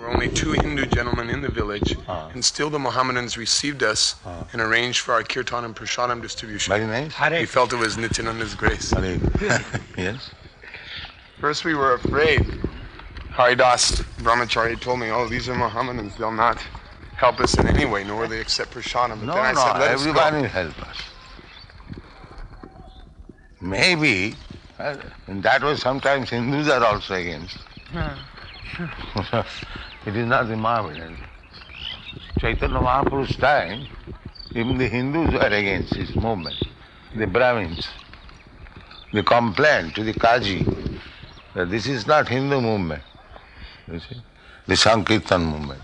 Only two Hindu gentlemen in the village, and still the Mohammedans received us and arranged for our kirtan and prasadam distribution. Very nice. We felt it was Nityananda's grace. Yes. First we were afraid. Haridas Brahmachari told me, oh, these are Mohammedans, they'll not help us in any way, nor will they accept prasadam. But No, then I said, let everybody us will help us. Maybe, in that way sometimes Hindus are also against. It is not the Mohammedan. Chaitanya Mahaprabhu's time, even the Hindus were against his movement, the Brahmins. They complained to the Kaji that this is not Hindu movement, you see, the Sankirtan movement.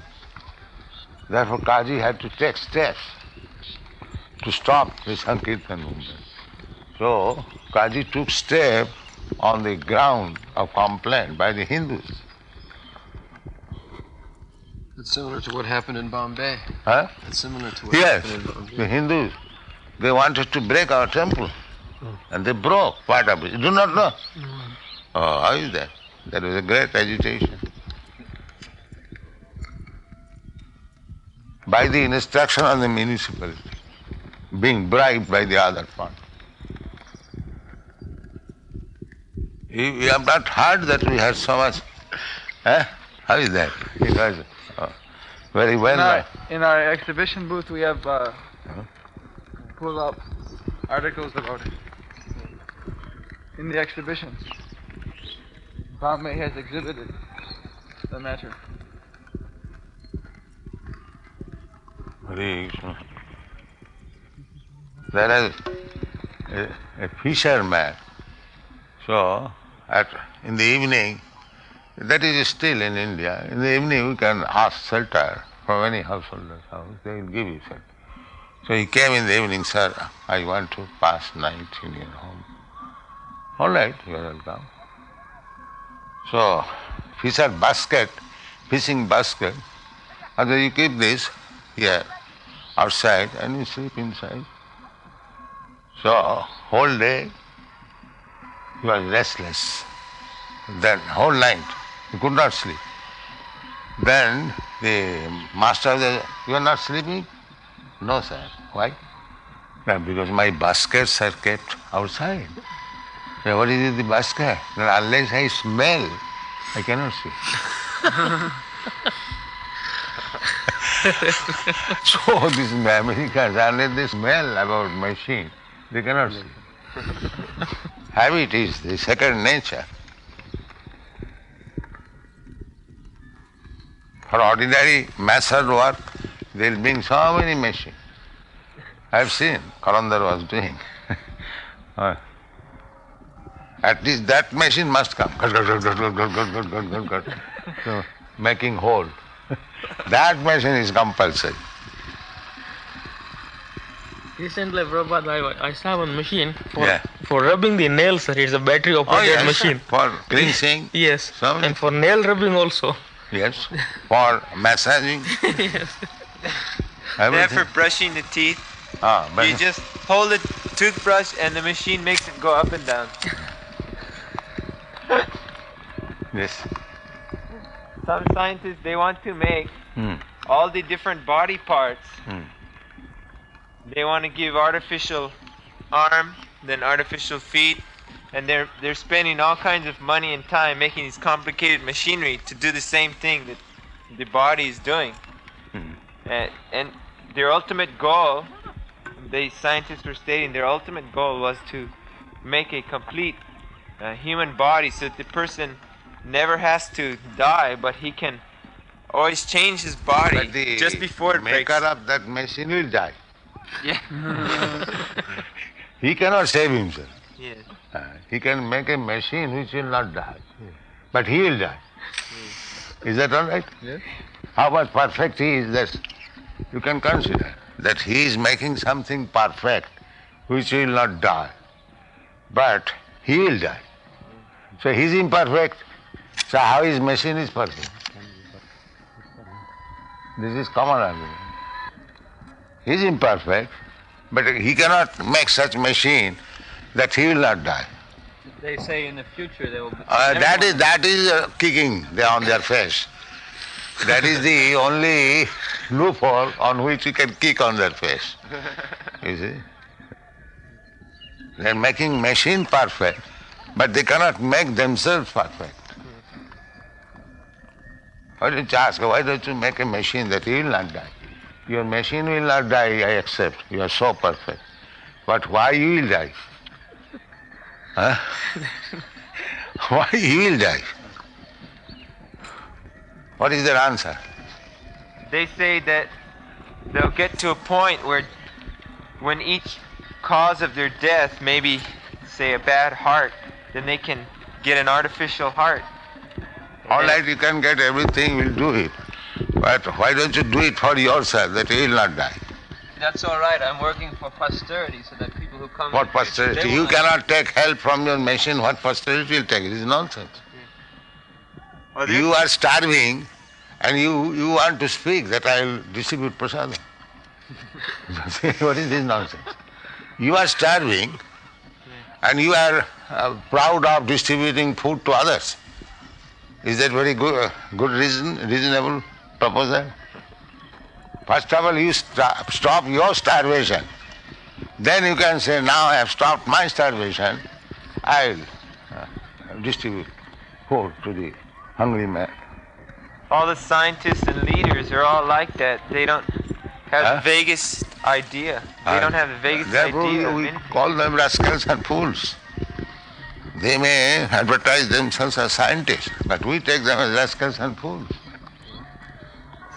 Therefore Kaji had to take steps to stop the Sankirtan movement. So Kaji took step on the ground of complaint by the Hindus. It's similar to what happened in Bombay. Huh? It's similar to what Yes, happened in Bombay. the Hindus, they wanted to break our temple. And they broke part of it. You do not know? Oh, how is that? That was a great agitation. By the instruction of the municipality, being bribed by the other part. You have not heard that we had so much. How is that? It was very well. In our exhibition booth, we have pull up articles about it. In the exhibitions, Bombay has exhibited the matter. Hare Krishna. There is a fisherman. So, in the evening, that is still in India, in the evening we can ask shelter from any householder's house, they will give you shelter. So he came in the evening, sir, I want to pass night in your home. All right, you are welcome. So, fishing basket, and then you keep this here, outside, and you sleep inside. So, whole day, he was restless. Then, whole night, he could not sleep. Then, the master said, you are not sleeping? No, sir. Why? No, because my baskets are kept outside. So, what is the basket? Unless I smell, I cannot sleep. So, these Americans, unless they smell about machine, they cannot sleep. Habit is the second nature. For ordinary master work, they'll bring so many machines. I've seen, Karandar was doing. At least that machine must come. So, making hole. That machine is compulsory. Recently, Prabhupada, I saw one machine for rubbing the nails, sir. It's a battery operated machine. For cleansing. Yes. So and for nail rubbing also. Yes. For massaging. Yes. And for brushing the teeth, you just hold the toothbrush and the machine makes it go up and down. Yes. Some scientists, they want to make all the different body parts. They want to give artificial arm, then artificial feet, and they're spending all kinds of money and time making these complicated machinery to do the same thing that the body is doing. And their ultimate goal, the scientists were stating, their ultimate goal was to make a complete human body so that the person never has to die, but he can always change his body just before it breaks. The maker of that machine will die. Yeah. He cannot save himself. Yes. He can make a machine which will not die, but he will die. Is that all right? Yes. How much perfect he is, that you can consider. that he is making something perfect which will not die, but he will die. So he is imperfect, so how his machine is perfect? This is common argument. He is imperfect, but he cannot make such machine that he will not die. They say in the future they will be... That is kicking on their face. That is the only loophole on which you can kick on their face. You see? They are making machine perfect, but they cannot make themselves perfect. Why don't you ask, why don't you make a machine that he will not die? Your machine will not die, I accept. You are so perfect. But why you will die? Huh? Why he will die? What is their answer? They say that they'll get to a point where when each cause of their death, maybe say a bad heart, then they can get an artificial heart. All right, you can get everything, we'll do it. But why don't you do it for yourself, that you will not die? That's all right. I'm working for posterity so that people who come... What posterity? You cannot take help from your machine. What posterity will take? It is nonsense. You are starving and you want to speak that I will distribute prasadam. What is this nonsense? You are starving and you are proud of distributing food to others. Is that very good reasonable proposal? First of all, you stop your starvation. Then you can say, now I have stopped my starvation, I will distribute food to the hungry man. All the scientists and leaders are all like that. They don't have the vaguest idea. They don't have the vaguest idea. We call them rascals and fools. They may advertise themselves as scientists, but we take them as rascals and fools.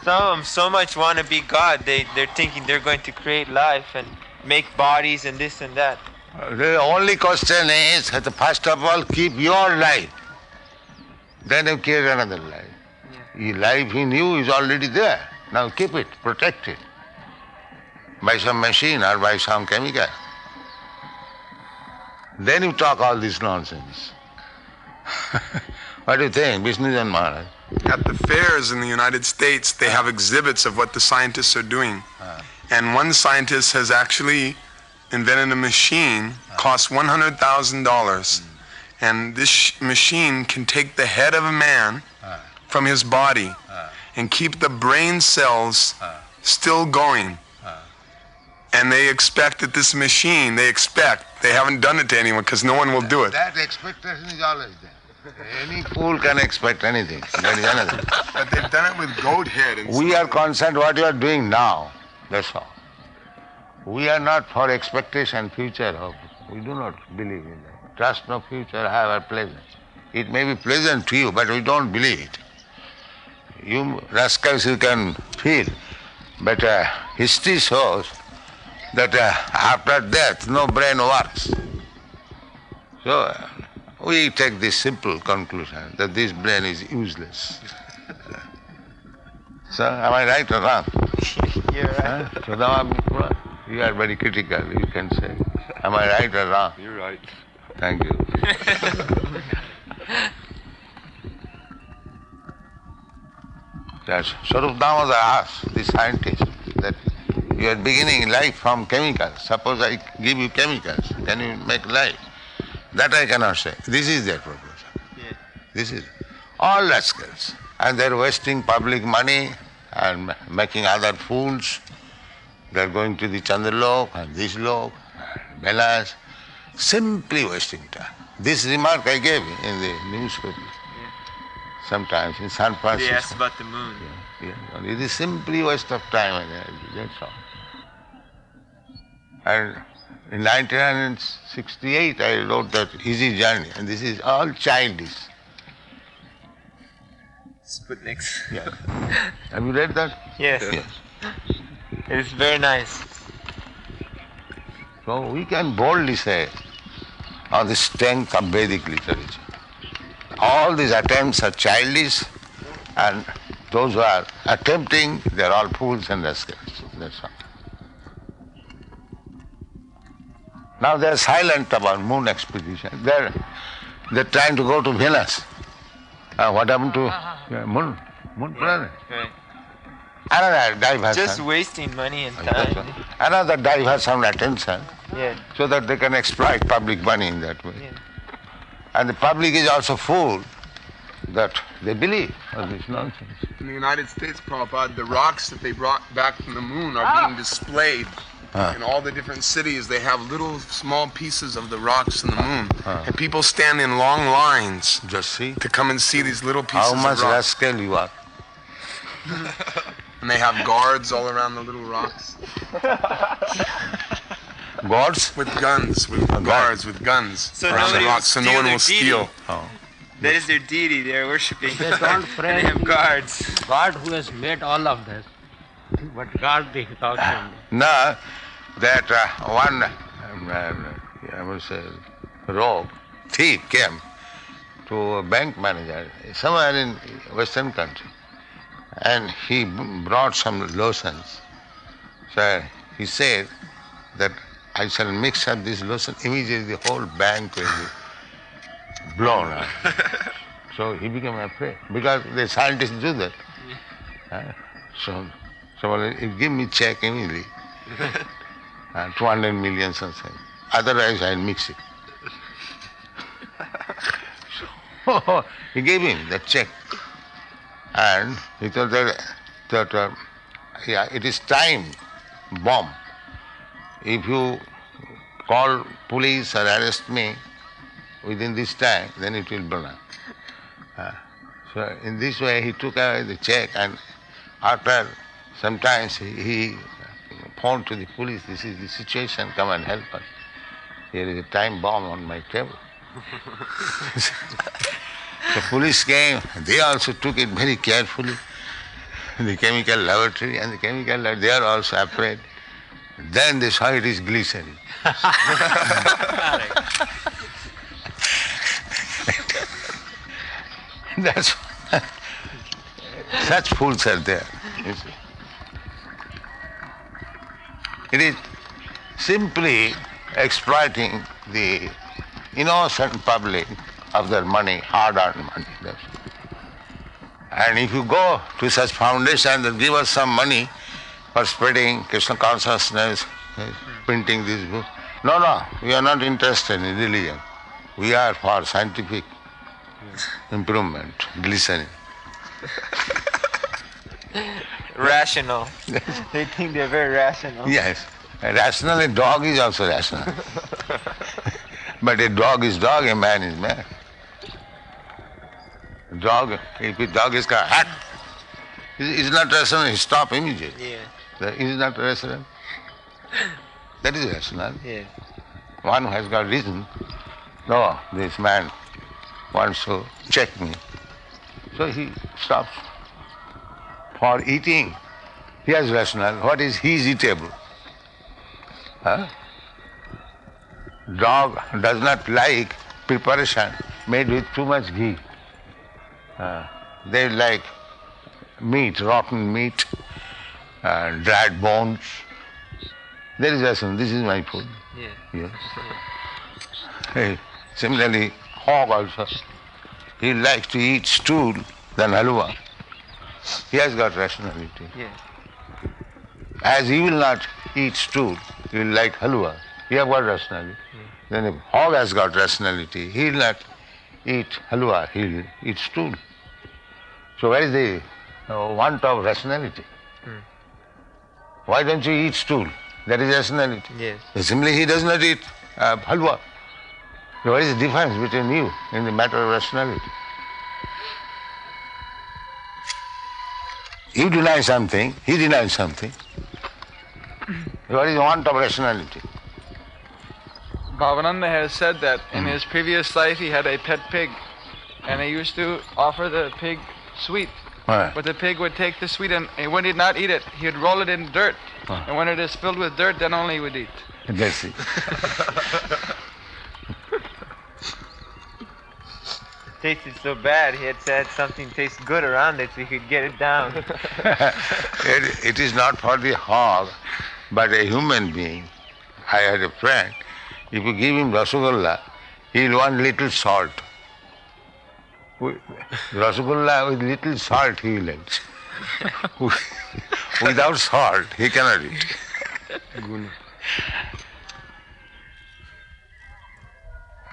Some of them so much want to be God, they're thinking they're going to create life and make bodies and this and that. The only question is that first of all keep your life. Then you create another life. The life in you is already there. Now keep it, protect it. By some machine or by some chemical. Then you talk all this nonsense. What do you think, Vishnujan Maharaj? At the fairs in the United States, they have exhibits of what the scientists are doing. And one scientist has actually invented a machine, costs $100,000. And this machine can take the head of a man from his body and keep the brain cells still going. And they expect that this machine, they haven't done it to anyone because no one will do it. That expectation is always there. Any fool can expect anything. That is another. But they've done it with goat head. And We are concerned what you are doing now. That's all. We are not for expectation, future hope. We do not believe in that. Trust no future, however pleasant. It may be pleasant to you, but we don't believe it. You rascals, you can feel. But history shows that after death, no brain works. So we take this simple conclusion that this brain is useless. So am I right or wrong? You're right. So now you are very critical, you can say. Am I right or wrong? You're right. Thank you. Yes, Swarup Damodar asked the scientist that you are beginning life from chemicals. Suppose I give you chemicals, can you make life? That I cannot say. This is their proposal. Yeah. This is all rascals. And they are wasting public money and making other fools. They are going to the Chandralok and this lok, Belas, simply wasting time. This remark I gave in the newspaper. Sometimes in San Francisco. They asked about the moon. Yeah. It is simply waste of time and energy, that's all. And in 1968 I wrote that Easy Journey, and this is all childish. Sputniks. Yes. Have you read that? Yes. Yes. It's very nice. So we can boldly say on the strength of Vedic literature. All these attempts are childish, and those who are attempting, they are all fools and rascals. That's all. Now they're silent about moon expedition. They're trying to go to Venus. What happened to moon planet? Right. Another diversion. Just wasting money and time. Another diversion attention, Yeah. so that they can exploit public money in that way. Yeah. And the public is also fooled that they believe all this nonsense. In the United States, Prabhupada, the rocks that they brought back from the moon are being displayed in all the different cities. They have little small pieces of the rocks in the moon. And people stand in long lines Just see to come and see these little pieces how much of rocks. rascal you are. And they have guards all around the little rocks. Gods? With guns, with guards, with guns So around the nobody rocks, so will no steal one their will steal. Oh. That is their deity they're worshipping. They don't pray They have guards. God who has made all of this. But God they talk only. Now, that one, I would say, rogue thief came to a bank manager somewhere in Western country, and he brought some lotions. So he said that I shall mix up this lotion, immediately the whole bank will be blown up. So he became afraid, because the scientists do that. So give me check immediately. 200 million something. Otherwise I'll mix it. So he gave him the check. And he told that it is time bomb. If you call police or arrest me within this time, then it will burn up. So in this way he took away the check, and after sometimes he phoned to the police, this is the situation, come and help us. Here is a time bomb on my table. The police came, they also took it very carefully. The chemical laboratory and the chemical lab, they are also afraid. Then they saw it is glycerin. That's such fools are there. You see. It is simply exploiting the innocent public of their money, hard-earned money. That's it. And if you go to such foundation that give us some money for spreading Krishna consciousness, printing this book, no, we are not interested in religion. We are for scientific improvement, glycerin. Rational. They think they're very rational. Yes, rational, a dog is also rational. But a dog is dog, a man is man. Dog, if a dog is got hat, is not rational, he stop immediately. Yeah. Is not rational. That is rational. Yeah. One who has got reason, no, this man wants to check me. So he stops. For eating, he has rational. What is he is eatable? Dog does not like preparation made with too much ghee. They like meat, rotten meat, dried bones. There is rational. This is my food. Yeah. Yes. Hey, similarly, hog also. He likes to eat stool than halwa. He has got rationality. Yeah. As he will not eat stool, he will like halwa. He has got rationality. Then if hog has got rationality, he will not eat halwa, he will eat stool. So where is the want of rationality? Why don't you eat stool? That is rationality. Yes. Simply he does not eat halwa. So what is the difference between you in the matter of rationality? You deny something, he denies something. What is the want of rationality? Bhavananda has said that in his previous life he had a pet pig, and he used to offer the pig sweet. But the pig would take the sweet, and when he did not eat it, he would roll it in dirt. And when it is filled with dirt, then only he would eat. That's it. It tasted so bad, he had said something tastes good around it so he could get it down. It is not for the hog, but a human being. I had a friend, If you give him Rasagolla, he will want little salt. Rasagolla with little salt he will eat. Without salt he cannot eat.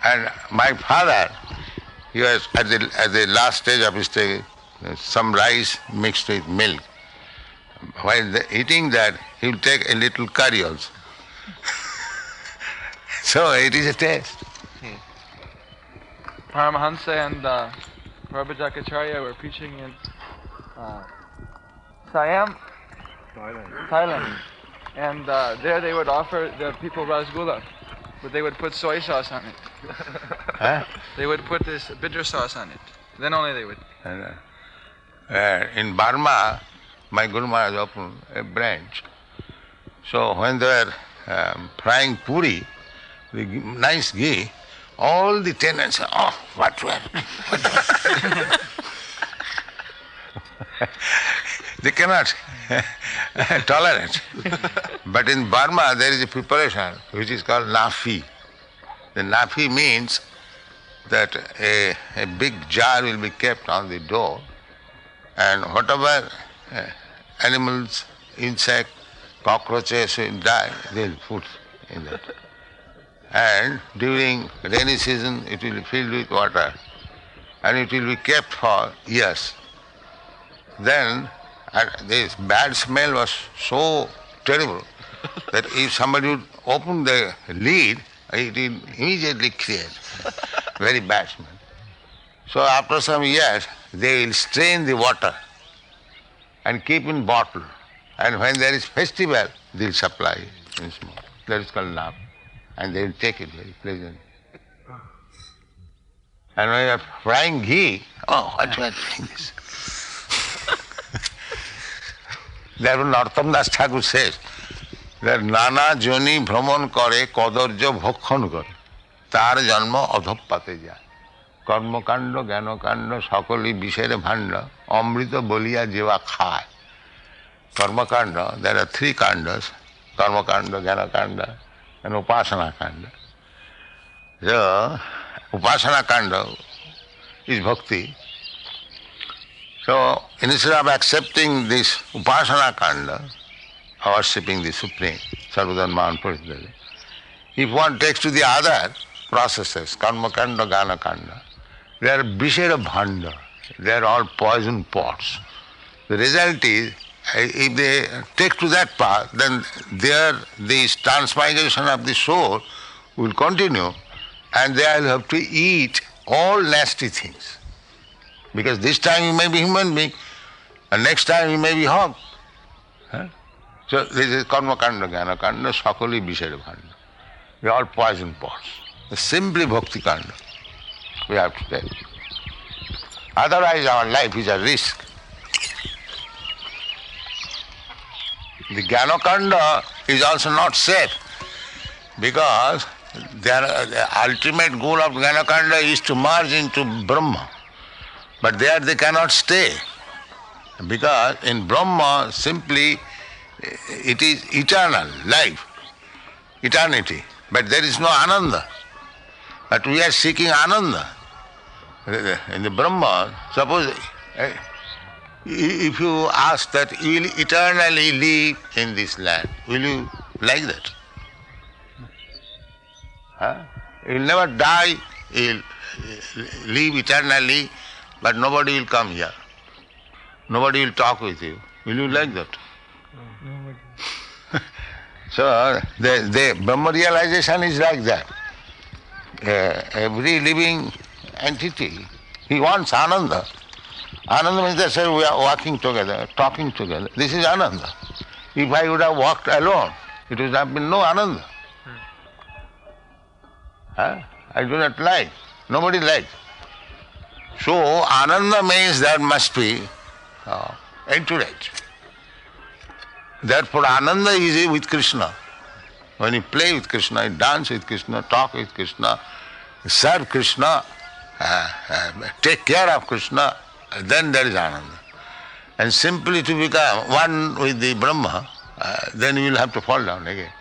And my father, he was at the last stage of his stay, some rice mixed with milk. While eating that, he will take a little curry also. So it is a taste. Paramahansa and Prabhupada Darshan were preaching in Siam, Thailand. And there they would offer the people rasgulla, but they would put soy sauce on it. Huh? They would put this bitter sauce on it. Then only they would. In Burma, my Guru Maharaj opened a branch. So when they were frying puri, the nice ghee, all the tenants say, oh, what were? They cannot tolerate. But in Burma there is a preparation which is called nafi. The nafi means that a big jar will be kept on the door, and whatever animals, insects, cockroaches will die, they will put in that. And during rainy season it will be filled with water and it will be kept for years. Then this bad smell was so terrible that if somebody would open the lid, it will immediately create very bad smell. So after some years they will strain the water and keep in bottle, and when there is festival they will supply it in small. That is called naaf. And they will take it very pleasant. And when you are frying ghee, oh, what you are doing this? Therefore Narottam Das Thakur says that Nana Joni Brahman Kare Kadarja Bhokhan Kare Tar Janma Adhoppate Jaya Karmakanda Gyanakanda Sakali Bishere Bhanda Amrita Boliya Jeva Khai. Karmakanda, there are three kandas, Karmakanda, Gyanakanda and Upasana Kanda. So, Upasana Kanda is bhakti. So, instead of accepting this Upasana Kanda, worshipping the Supreme, Sarvadan Mahan Purushadeva, if one takes to the other processes, Karma Kanda, Gana Kanda, they are Bishera Bhanda, they are all poison pots. The result is, if they take to that path, then there this transmigration of the soul will continue, and they will have to eat all nasty things. Because this time you may be human being, and next time you may be hog. So this is karma kanda, jnana kanda, sakali bishara bhanda. They are all poison pots. Simply bhakti kanda we have to take. Otherwise our life is a risk. The Jnana-kanda is also not safe, because the ultimate goal of Jnana-kanda is to merge into Brahma. But there they cannot stay, because in Brahma simply it is eternal life, eternity. But there is no Ananda. But we are seeking Ananda. In the Brahma, suppose if you ask that you will eternally live in this land, will you like that? You will never die, you will live eternally, but nobody will come here. Nobody will talk with you. Will you like that? So the Brahma realization is like that. Every living entity, he wants Ananda. Ananda means that we are walking together, talking together. This is Ananda. If I would have walked alone, it would have been no Ananda. I do not like. Nobody likes. So Ananda means there must be entourage. Therefore Ananda is with Krishna. When you play with Krishna, you dance with Krishna, talk with Krishna, serve Krishna, take care of Krishna, then there is Ananda. And simply to become one with the Brahma, then you will have to fall down again.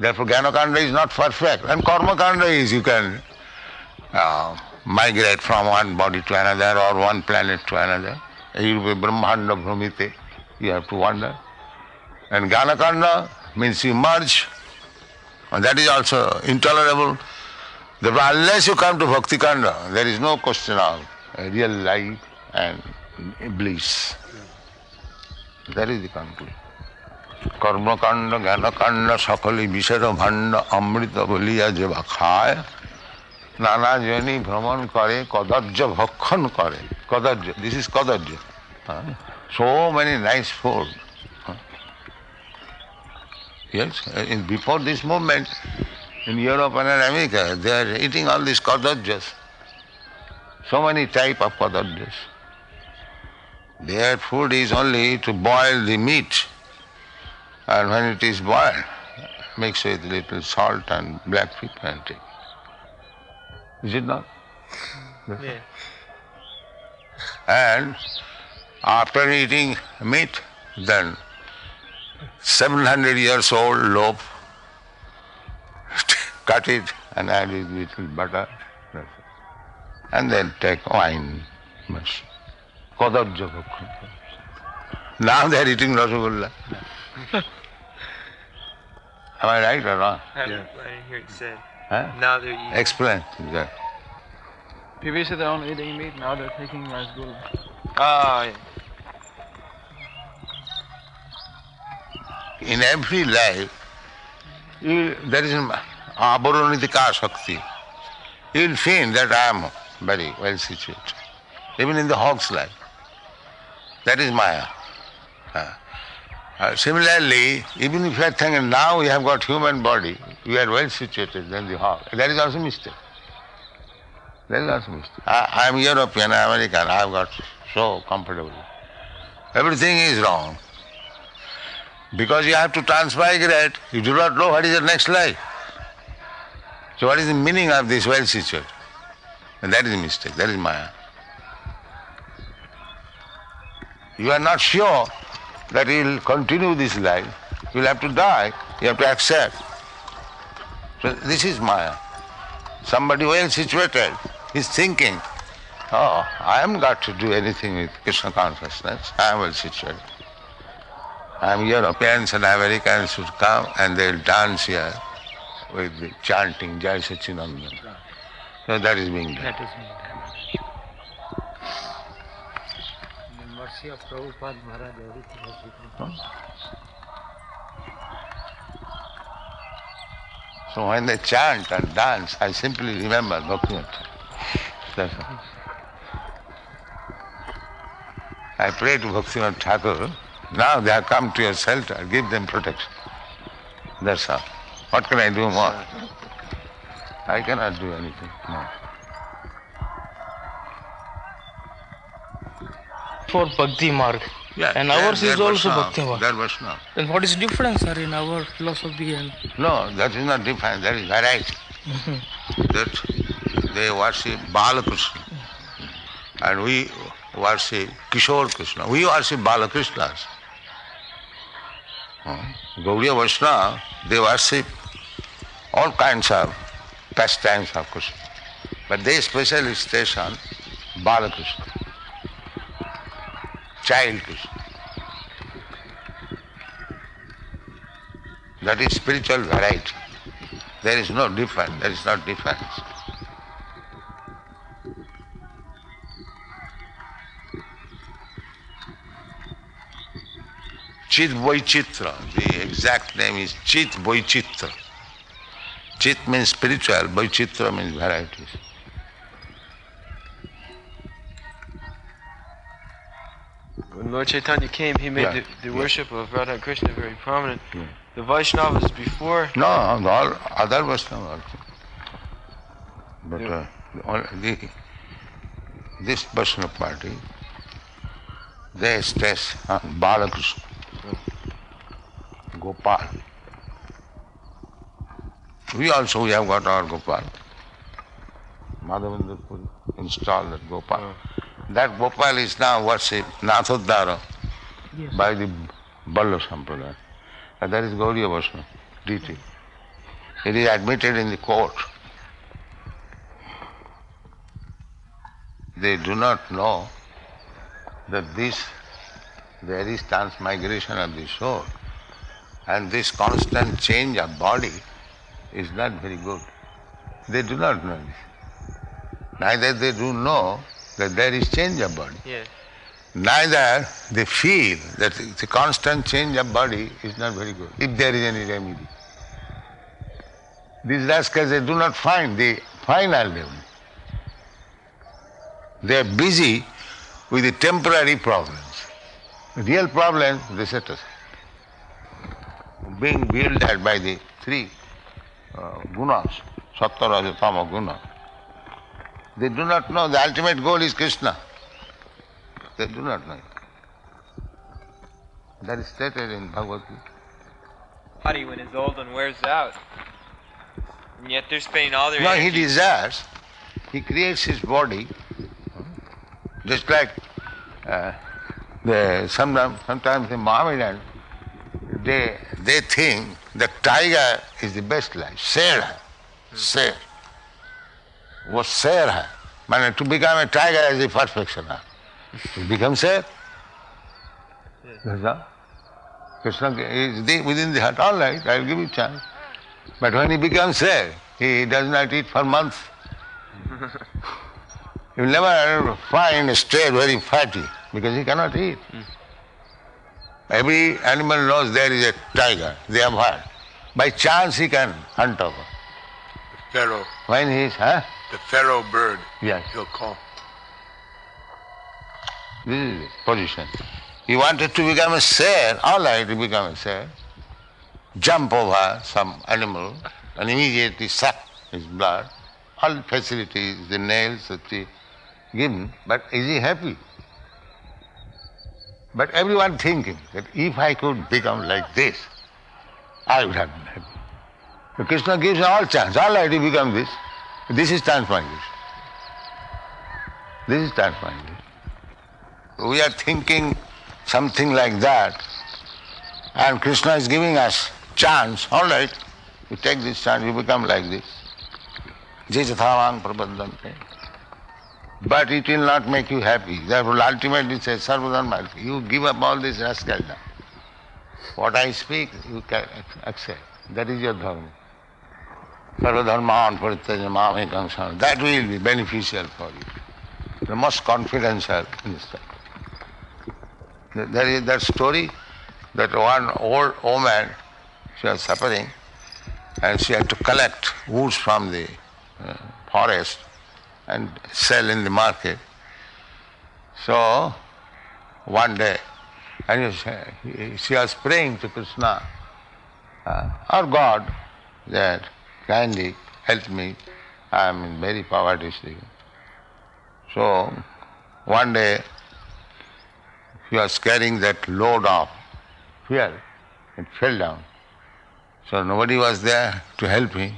Therefore Jnana-kanda is not perfect. And Karma-kanda is you can migrate from one body to another or one planet to another. You will be Brahmanda Bhrumite. You have to wander. And Jnana-kanda means you merge. And that is also intolerable. Therefore, unless you come to Bhakti-kanda, there is no question of real life and bliss. That is the conclusion. কর্মকাণ্ড জ্ঞানকাণ্ড সকলে বিষের ভাণ্ড অমৃত বলিয়া যে বা খায় নানা Johnny ভ্রমণ করে কদর্য ভক্ষণ করে কদর্য দিস ইজ কদর্য so many nice food yes before this movement in Europe and America they are eating all these kadarjas so many type of kadarjas their food is only to boil the meat. And when it is boiled, mix with little salt and black pepper and take. Is it not? Yeah. And after eating meat, then 700 years old loaf, cut it and add it little butter, and then take wine. Now they are eating Rasagulla. Am I right or wrong? I didn't hear it said. Huh? Now they're eating. Explain that. Previously they're only eating meat, now they're taking rasgulla. Oh, yeah. In every life, there is abaronitika shakti. You will feel that I am very well situated. Even in the hog's life. That is Maya. Similarly, even if you are thinking now you have got human body, you are well situated than the hog. That is also mistake. That is also mistake. I am European, American, I have got so comfortable. Everything is wrong. Because you have to transmigrate, you do not know what is the next life. So what is the meaning of this well situated? And that is a mistake, that is Maya. You are not sure that you will continue this life, you will have to die, you have to accept. So this is Maya. Somebody well situated is thinking, oh, I haven't got to do anything with Krishna consciousness, I am well situated. I am Europeans and Americans should come and they will dance here with the chanting Jai Satchidananda. So that is being done. That is me. The mercy of Prabhupada Maharaj, everything was written. So when they chant and dance, I simply remember Bhaktivinoda. That's all. I pray to Bhaktivinoda Thakur, now they have come to your shelter, give them protection. That's all. What can I do more? I cannot do anything more. For Bhakti Marg. Yeah, And ours is also Bhakti Marg. That was not. Then what is the difference, sir, in our philosophy and... No, that is not different, that is variety. That they worship Balakrishna. And we worship Kishore Krishna. We worship Balakrishnas. Gaudiya Vaishnava, they worship all kinds of pastimes of Krishna. But they specially station Balakrishna, child Krishna. That is spiritual variety. There is no difference, there is not difference. Chit Vaicitra, the exact name is Chit Vaicitra. Chit means spiritual, Vaicitra means varieties. When Lord Caitanya came, he made the worship of Radha Krishna very prominent. The Vaishnavas before... No, all other Vaishnavas also. But this Vaishnava party, they stress on Balakrishna, Gopal. We also have got our Gopal. Madhavendra Puri installed that Gopal. That Gopal is now worshipped Nathodhara by the Balla Sampradaya. And that is Gaudiya Vaishnava deity. It is admitted in the court. They do not know that there is transmigration of the soul, and this constant change of body is not very good. They do not know this. Neither they do know that there is change of body. Yes. Neither they feel that the constant change of body is not very good, if there is any remedy. These rascals, they do not find the final remedy. They are busy with the temporary problems. The real problems, they set aside. Being wielded by the three gunas, sattva, raja, tama guna. They do not know the ultimate goal is Krishna. They do not know it. That is stated in Bhagavad Gita. Body when it's old and wears out. And yet they're spending all their No, he energy. desires. He creates his body, just like sometimes the Mohammedans, they think the tiger is the best life. Sher hai. Sher. वो शेर है, माने to become a tiger is the perfection. To become sher. Krishna is within the heart. All right, I'll give you a chance. But when he becomes sher, he does not eat for months. You will never find a stray very fatty because he cannot eat. Every animal knows there is a tiger. They have heard. By chance he can hunt over. The pharaoh. When he is, The pharaoh bird. Yes. He'll call. This is his position. He wanted to become a sher, all right, he become a sher. Jump over some animal and immediately suck his blood. All the facilities, the nails that he given, but is he happy? But everyone thinking that if I could become like this, I would have been happy. So Krishna gives all chance. All right, you become this. This is transmigration. This is transmigration. We are thinking something like that, and Krishna is giving us chance. All right, you take this chance, you become like this. Jejathavang prapadante. But it will not make you happy. Therefore, ultimately it says, Sarvadharma, you give up all this rascal now. What I speak, you can accept. That is your dharma. Sarvadharman parityaja mamekam saranam. That will be beneficial for you. The most confidential in this time. There is that story that one old woman, she was suffering and she had to collect woods from the forest and sell in the market. So one day, and she was praying to Krishna, or God, that kindly help me, I am in very poverty stricken. So one day she was carrying that load of fuel, it fell down. So nobody was there to help me.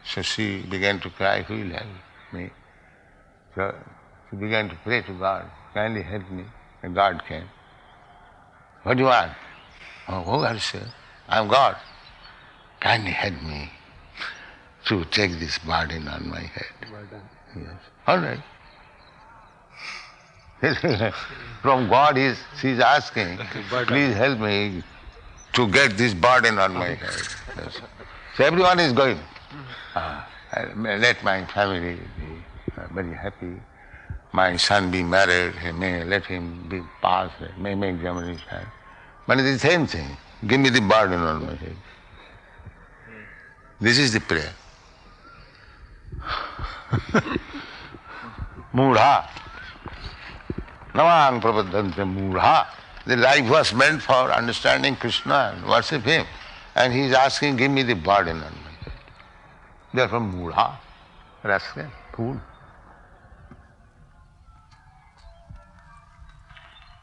So she began to cry, who will help me? So she began to pray to God, kindly help me. And God came. What do you want? Oh, who are you? I am God. Kindly help me to take this burden on my head. Yes. All right. From God she is asking, please help me to get this burden on my head. Yes. So everyone is going. Let my family be very happy. My son be married, let him be passed, may make examination. But it is the same thing. Give me the burden on my head. This is the prayer. Mudha. Namang prapadante mudha. The life was meant for understanding Krishna and worship Him. And he is asking, give me the burden on my head. Therefore mudha, rascal, fool.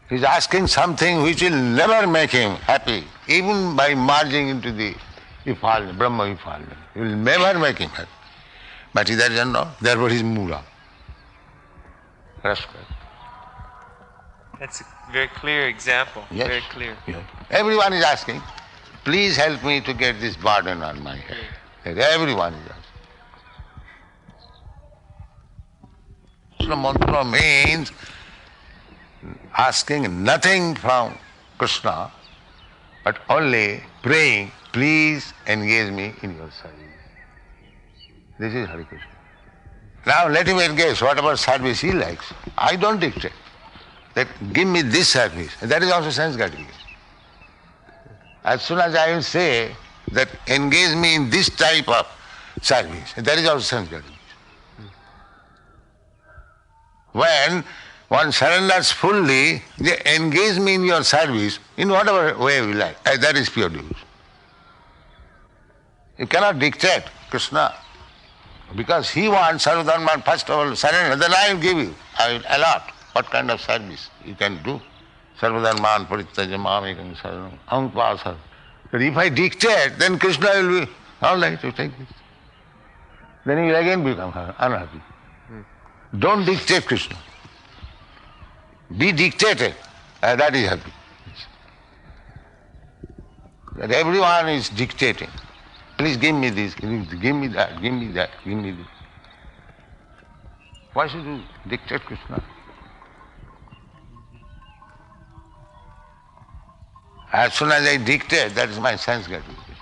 He is asking something which will never make him happy, even by merging into the effulgence, Brahma effulgence. It will never make him happy. But he doesn't know, therefore he is mura. Rascal. That's a very clear example. Yes. Very clear. Yes. Everyone is asking, please help me to get this burden on my head. that everyone is asking. Krishna mantra means asking nothing from Krishna, but only praying, please engage me in your service. This is Hare Krishna. Now let him engage whatever service he likes. I don't dictate that give me this service. That is also sense gratification. As soon as I will say that engage me in this type of service, that is also sense gratification. When one surrenders fully, they engage me in your service in whatever way we like. That is pure devotion. You cannot dictate Krishna. Because he wants Sarvadharma first of all surrender, then I will give you. I will allot what kind of service you can do. Sarvadharman parityaja mamekam saranam aham tvasar. But if I dictate, then Krishna will be, all right, you take this. Then he will again become unhappy. Don't dictate Krishna. Be dictated. That is happy. That everyone is dictating. Please give me this, give me that, give me that, give me this. Why should you dictate Krishna? As soon as I dictate, that is my sense gratification.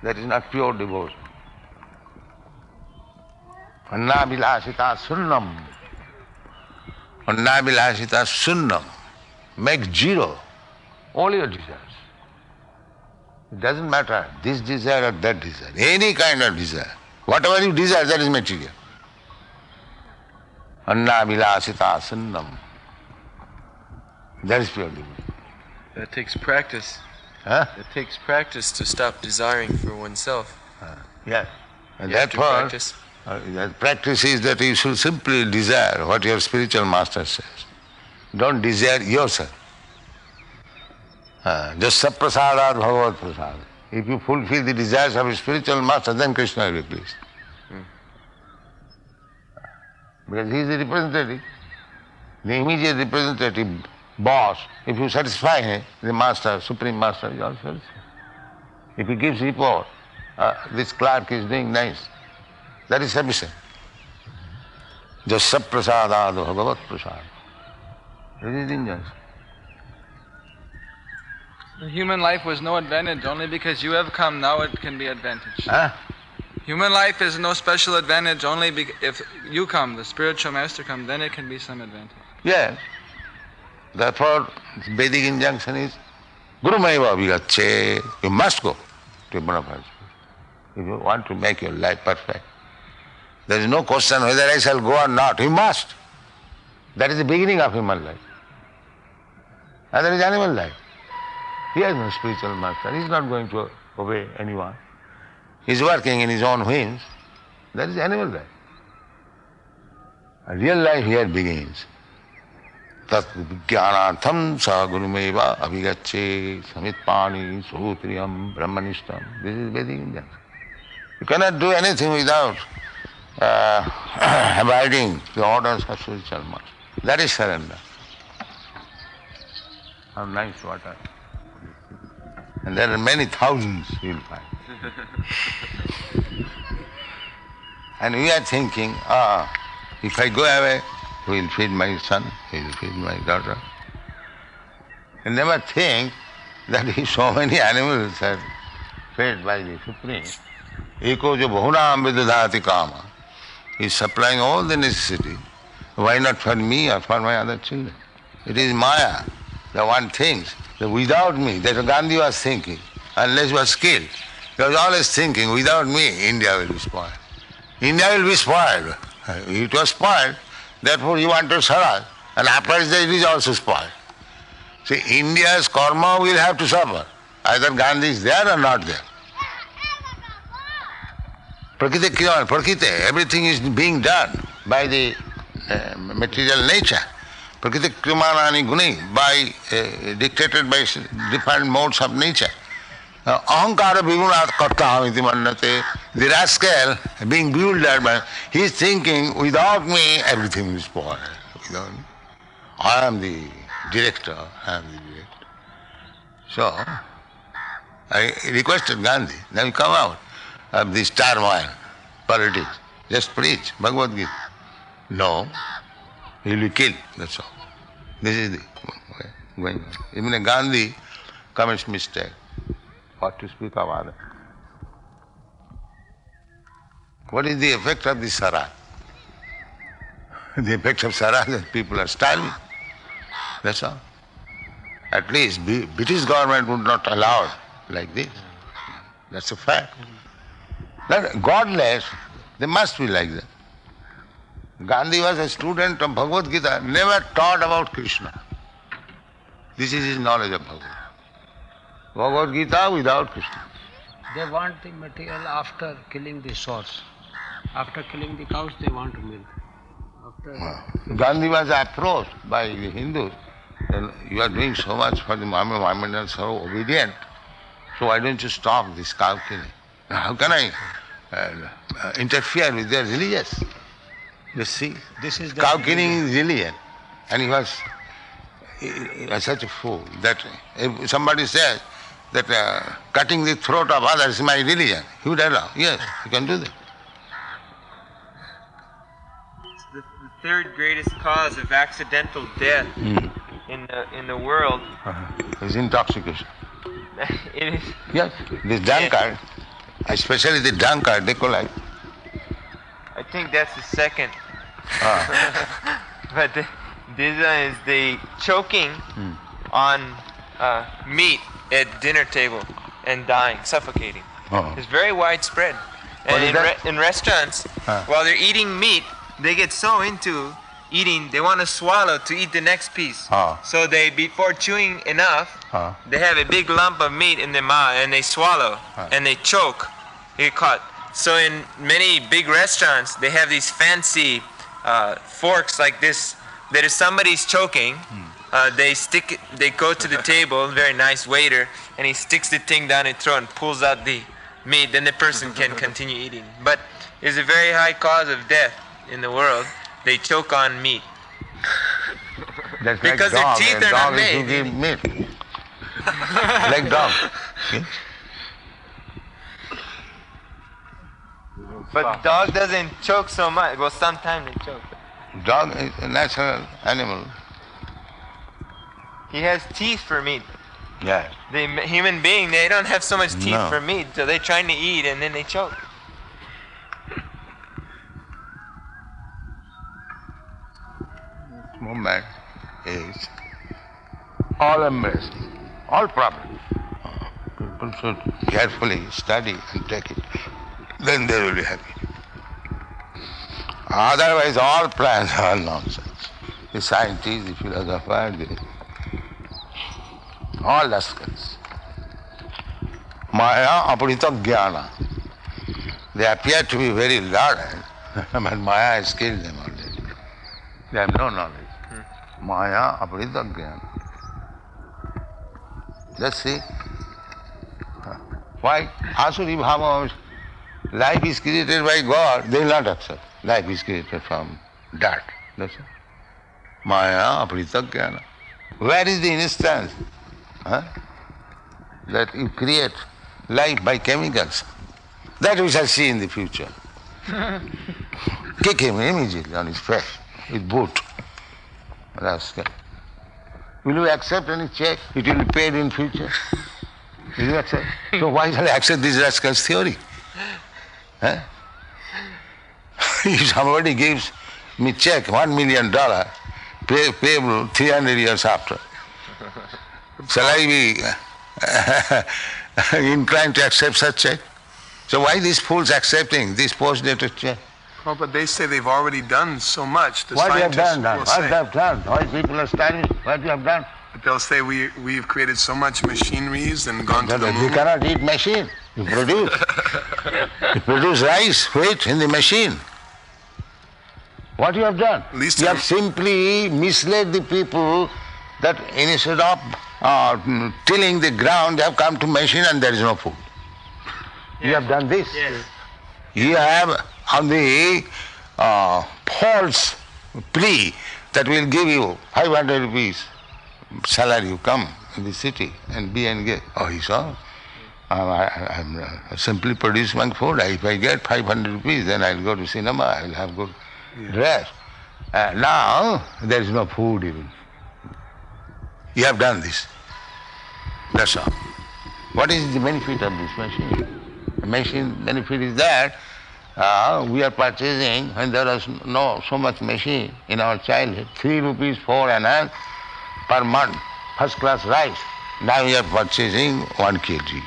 That is not pure devotion. Anna vilasita sunnam. Anna vilasita sunnam. Make zero all your desires. It doesn't matter this desire or that desire, any kind of desire. Whatever you desire, that is material. Anna vilasita sunnam. That is pure devotion. That takes practice. Huh? It takes practice to stop desiring for oneself. Yes. And You have to therefore, practice. that practice is that you should simply desire what your spiritual master says. Don't desire yourself. Just saprasadat bhagavad prasad. If you fulfill the desires of your spiritual master, then Krishna will be pleased. Because he is the representative, the immediate representative boss. If you satisfy him, the master, supreme master is also satisfied. If he gives report, this clerk is doing nice, that is sufficient. Just saprasadat bhagavad prasad. This is injunction. Human life was no advantage, only because you have come, now it can be advantage. Huh? Human life is no special advantage, only if you come, the spiritual master comes, then it can be some advantage. Yes. Therefore, Vedic injunction is Guru Maiva Vigache. You must go to a bona fide spirit if you want to make your life perfect. There is no question whether I shall go or not. You must. That is the beginning of human life. And there is animal life. He has no spiritual master. He is not going to obey anyone. He is working in his own whims. That is animal life. A real life here begins. Tat vijnanatham sa gurumeva abhigache samitpani sutriyam brahmanishtam. This is Vedic injunction. You cannot do anything without abiding the orders of spiritual master. That is surrender. How nice water. And there are many thousands you will find. And we are thinking, if I go away, who will feed my son, who will feed my daughter? And never think that if so many animals are fed by the Supreme, Eko jo bahunam vidadhati kama, he is supplying all the necessity. Why not for me or for my other children? It is Maya. The one thinks that without me, that Gandhi was thinking, unless he was skilled, he was always thinking, without me, India will be spoiled. India will be spoiled. It was spoiled, therefore he wanted Swaraj, and after that it is also spoiled. See, India's karma will have to suffer. Either Gandhi is there or not there. Prakriti, everything is being done by the material nature. Prakriti krimanani guni, dictated by different modes of nature. Ahankara vigunat kartahamiti mannate. The rascal being bewildered, he is thinking, without me everything will spoil. Without me. I am the director, So, I requested Gandhi, now you come out. of this turmoil, politics. Just preach Bhagavad Gita. No, he will be killed, that's all. This is the way going on. Even a Gandhi commits mistake. What to speak of others? What is the effect of the Swaraj? The effect of Swaraj is people are starving. That's all. At least British government would not allow it like this. That's a fact. That godless, they must be like that. Gandhi was a student of Bhagavad Gita, never taught about Krishna. This is his knowledge of Bhagavad Gita without Krishna. They want the material after killing the source. After killing the cows, they want milk. Gandhi was approached by the Hindus, and you are doing so much for the Muhammad and so obedient, so why don't you stop this cow killing? How can I interfere with their religious? You see, This is the cow killing is religion. And he was such a fool that if somebody says that cutting the throat of others is my religion, he would allow. Yes, you can do that. The third greatest cause of accidental death in the world Is intoxication. it is Yes, this drunkard, especially the drunkard, they collide. I think that's the second. But this one is the choking on meat at dinner table and dying, suffocating. It's very widespread. What is And that? in restaurants, while they're eating meat, they get so into eating, they want to swallow to eat the next piece. So they, before chewing enough, they have a big lump of meat in their mouth and they swallow and they choke. They get caught. So in many big restaurants, they have these fancy forks like this. That if somebody's choking, they go to the table, very nice waiter, and he sticks the thing down his throat and pulls out the meat. Then the person can continue eating. But it's a very high cause of death in the world. They choke on meat. That's Because like their dog. teeth A are not dog is to made. give meat. Like dog. Yes? But dog doesn't choke so much. Well, sometimes they choke. Dog is a natural animal. He has teeth for meat. Yeah. The human being, they don't have so much teeth No. for meat, so they're trying to eat and then they choke. This movement is all embracing, all problems. People should carefully study and take it. Then they will be happy. Otherwise, all plans are nonsense. The scientists, the philosophers, all rascals. Maya aparita jnana. They appear to be very learned, but Maya has killed them already. They have no knowledge. Maya aparita jnana. Just see. Why? Asuri bhava. Life is created by God, they will not accept. Life is created from dirt. That's all. Maya aparita jnana. Where is the instance that you create life by chemicals? That we shall see in the future. Kick him immediately on his face with boot. Rascal. Will you accept any check? It will be paid in future. Will you accept? So why shall I accept this rascal's theory? If somebody gives me check $1 million, payable 300 years after, shall I be inclined to accept such check? So why these fools accepting this post-dated check? Well, but they say they've already done so much. The What you have scientists done? will What you say. have done? Why people are studying? What you have done? But they'll say we've created so much machineries and gone to the You moon. cannot eat machine. You produce. You produce rice, wheat in the machine. What you have done? At least You have simply misled the people that instead of tilling the ground, they have come to machine and there is no food. You have done this. Yes. You have on the false plea that will give you 500 rupees salary, you come in the city and be engaged. Oh, he saw. I simply produce my food. If I get 500 rupees, then I'll go to cinema, I'll have good dress. Now, there is no food even. You have done this. That's all. What is the benefit of this machine? The machine benefit is that we are purchasing, when there was no so much machine in our childhood, 3 rupees 4 anna per month, first class rice. Now we are purchasing 1 kg.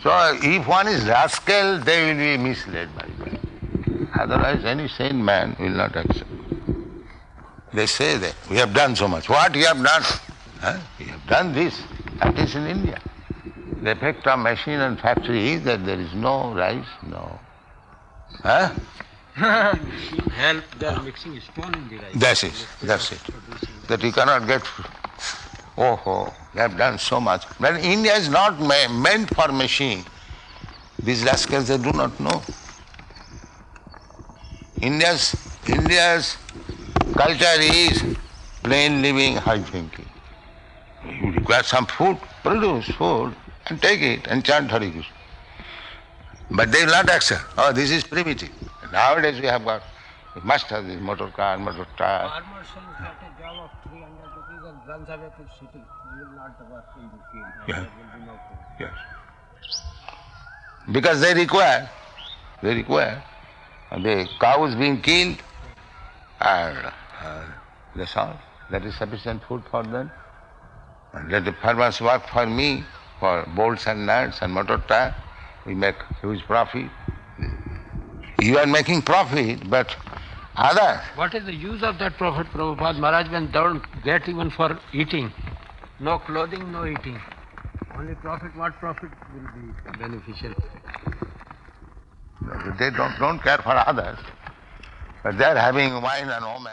So if one is rascal, they will be misled by that. Otherwise any sane man will not accept. They say that we have done so much. What you have done? We have done this. That is in India. The effect of machine and factory is that there is no rice, no. Help, they are mixing stone in the rice. That's it. That you cannot get, they have done so much. But India is not meant for machine. These rascals, they do not know. India's culture is plain living, high thinking. You require some food, produce food, and take it and chant Hare Krishna. But they will not accept. Oh, this is primitive. Nowadays we must have this motor car, motor tire. Farmer says that a job of 300 rupees and runs away to city. He will not work in the field. Yeah. There will be no food. Yes. Because they require. The cow is being killed, and that's all. That is sufficient food for them. And let the farmers work for me, for bolts and nuts and motor tire. We make huge profit. You are making profit, but others. What is the use of that profit, Prabhupada Maharaj, when they don't get even for eating? No clothing, no eating. Only profit, what profit will be beneficial? They don't care for others, but they are having wine and woman.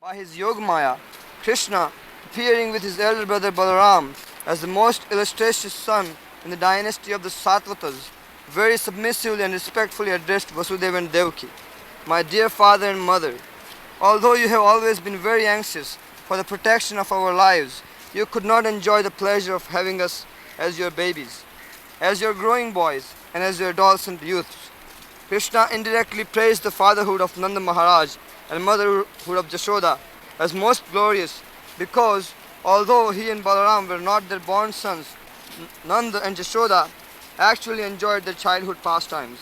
By his Yog Maya, Krishna, appearing with his elder brother Balaram as the most illustrious son in the dynasty of the Satvatas, very submissively and respectfully addressed Vasudeva and Devaki, "My dear father and mother, although you have always been very anxious for the protection of our lives, you could not enjoy the pleasure of having us as your babies, as your growing boys, and as your adolescent youths. Krishna indirectly praised the fatherhood of Nanda Maharaj and motherhood of Jashoda as most glorious because although he and Balaram were not their born sons, Nanda and Jashoda actually enjoyed their childhood pastimes.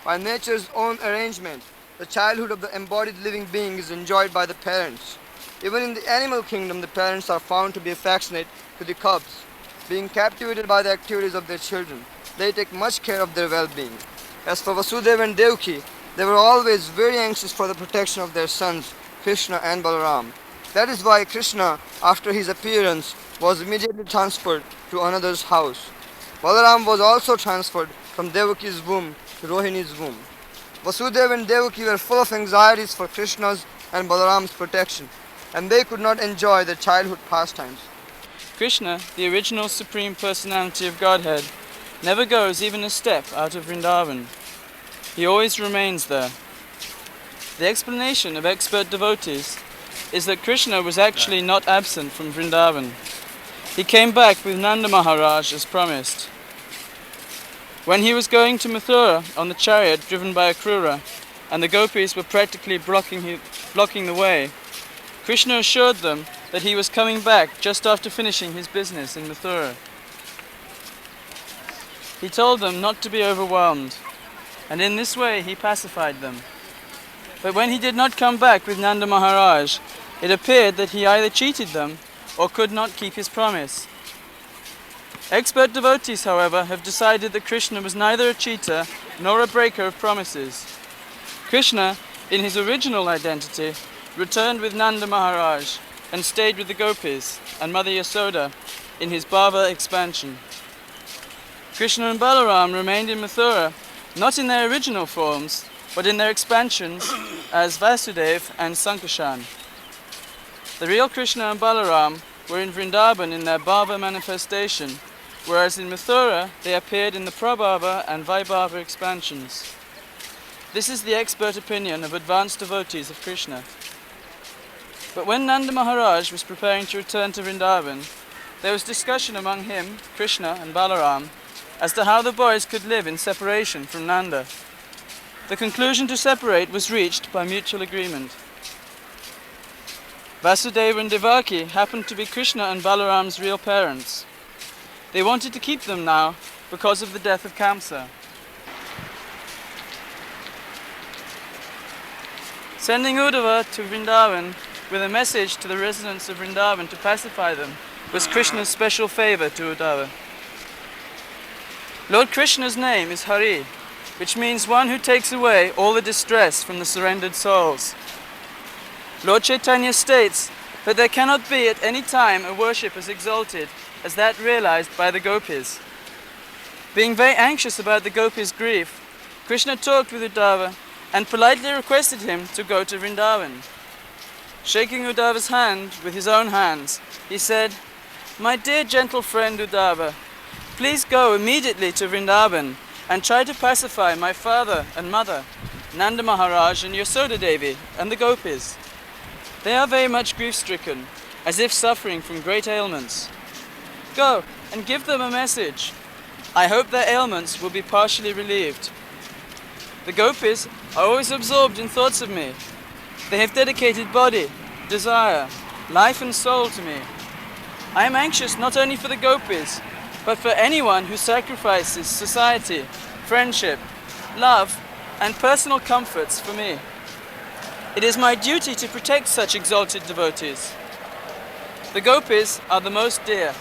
By nature's own arrangement, the childhood of the embodied living being is enjoyed by the parents. Even in the animal kingdom, the parents are found to be affectionate to the cubs. Being captivated by the activities of their children, they take much care of their well-being. As for Vasudeva and Devaki, they were always very anxious for the protection of their sons, Krishna and Balaram. That is why Krishna, after his appearance, was immediately transferred to another's house. Balaram was also transferred from Devaki's womb to Rohini's womb. Vasudeva and Devaki were full of anxieties for Krishna's and Balaram's protection, and they could not enjoy their childhood pastimes. Krishna, the original Supreme Personality of Godhead, never goes even a step out of Vrindavan. He always remains there. The explanation of expert devotees is that Krishna was actually not absent from Vrindavan. He came back with Nanda Maharaj as promised. When he was going to Mathura on the chariot driven by Akrura, and the gopis were practically blocking the way, Krishna assured them that he was coming back just after finishing his business in Mathura. He told them not to be overwhelmed, and in this way he pacified them. But when he did not come back with Nanda Maharaj, it appeared that he either cheated them or could not keep his promise. Expert devotees, however, have decided that Krishna was neither a cheater nor a breaker of promises. Krishna, in his original identity, returned with Nanda Maharaj and stayed with the gopis and Mother Yasoda in his Bhava expansion. Krishna and Balaram remained in Mathura, not in their original forms, but in their expansions as Vasudev and Sankarshan. The real Krishna and Balaram were in Vrindavan in their Bhava manifestation, whereas in Mathura they appeared in the Prabhava and Vaibhava expansions. This is the expert opinion of advanced devotees of Krishna. But when Nanda Maharaj was preparing to return to Vrindavan, there was discussion among him, Krishna and Balaram, as to how the boys could live in separation from Nanda. The conclusion to separate was reached by mutual agreement. Vasudeva and Devaki happened to be Krishna and Balaram's real parents. They wanted to keep them now because of the death of Kamsa. Sending Uddhava to Vrindavan with a message to the residents of Vrindavan to pacify them was Krishna's special favor to Uddhava. Lord Krishna's name is Hari, which means one who takes away all the distress from the surrendered souls. Lord Caitanya states that there cannot be at any time a worship as exalted as that realized by the gopis. Being very anxious about the gopis' grief, Krishna talked with Uddhava and politely requested him to go to Vrindavan. Shaking Uddhava's hand with his own hands, he said, "My dear gentle friend Uddhava, please go immediately to Vrindavan and try to pacify my father and mother, Nanda Maharaj and Yasoda Devi and the gopis. They are very much grief-stricken, as if suffering from great ailments. Go and give them a message. I hope their ailments will be partially relieved. The gopis are always absorbed in thoughts of me. They have dedicated body, desire, life and soul to me. I am anxious not only for the gopis, but for anyone who sacrifices society, friendship, love, and personal comforts for me. It is my duty to protect such exalted devotees. The gopis are the most dear.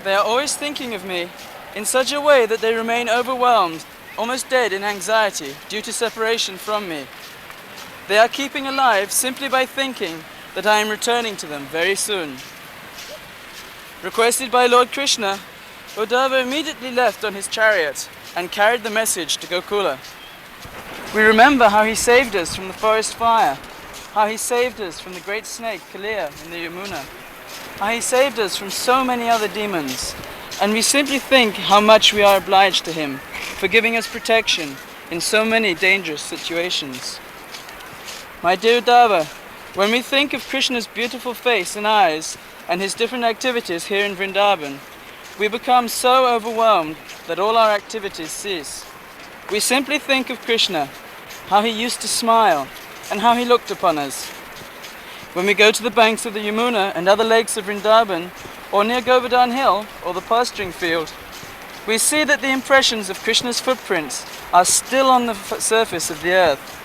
They are always thinking of me in such a way that they remain overwhelmed, almost dead in anxiety due to separation from me. They are keeping alive simply by thinking that I am returning to them very soon." Requested by Lord Krishna, Uddhava immediately left on his chariot and carried the message to Gokula. We remember how he saved us from the forest fire, how he saved us from the great snake Kaliya in the Yamuna, how he saved us from so many other demons, and we simply think how much we are obliged to him for giving us protection in so many dangerous situations. My dear Uddhava, when we think of Krishna's beautiful face and eyes and his different activities here in Vrindavan, we become so overwhelmed that all our activities cease. We simply think of Krishna, how he used to smile, and how he looked upon us. When we go to the banks of the Yamuna and other lakes of Vrindavan, or near Govardhan Hill, or the pasturing field, we see that the impressions of Krishna's footprints are still on the surface of the earth.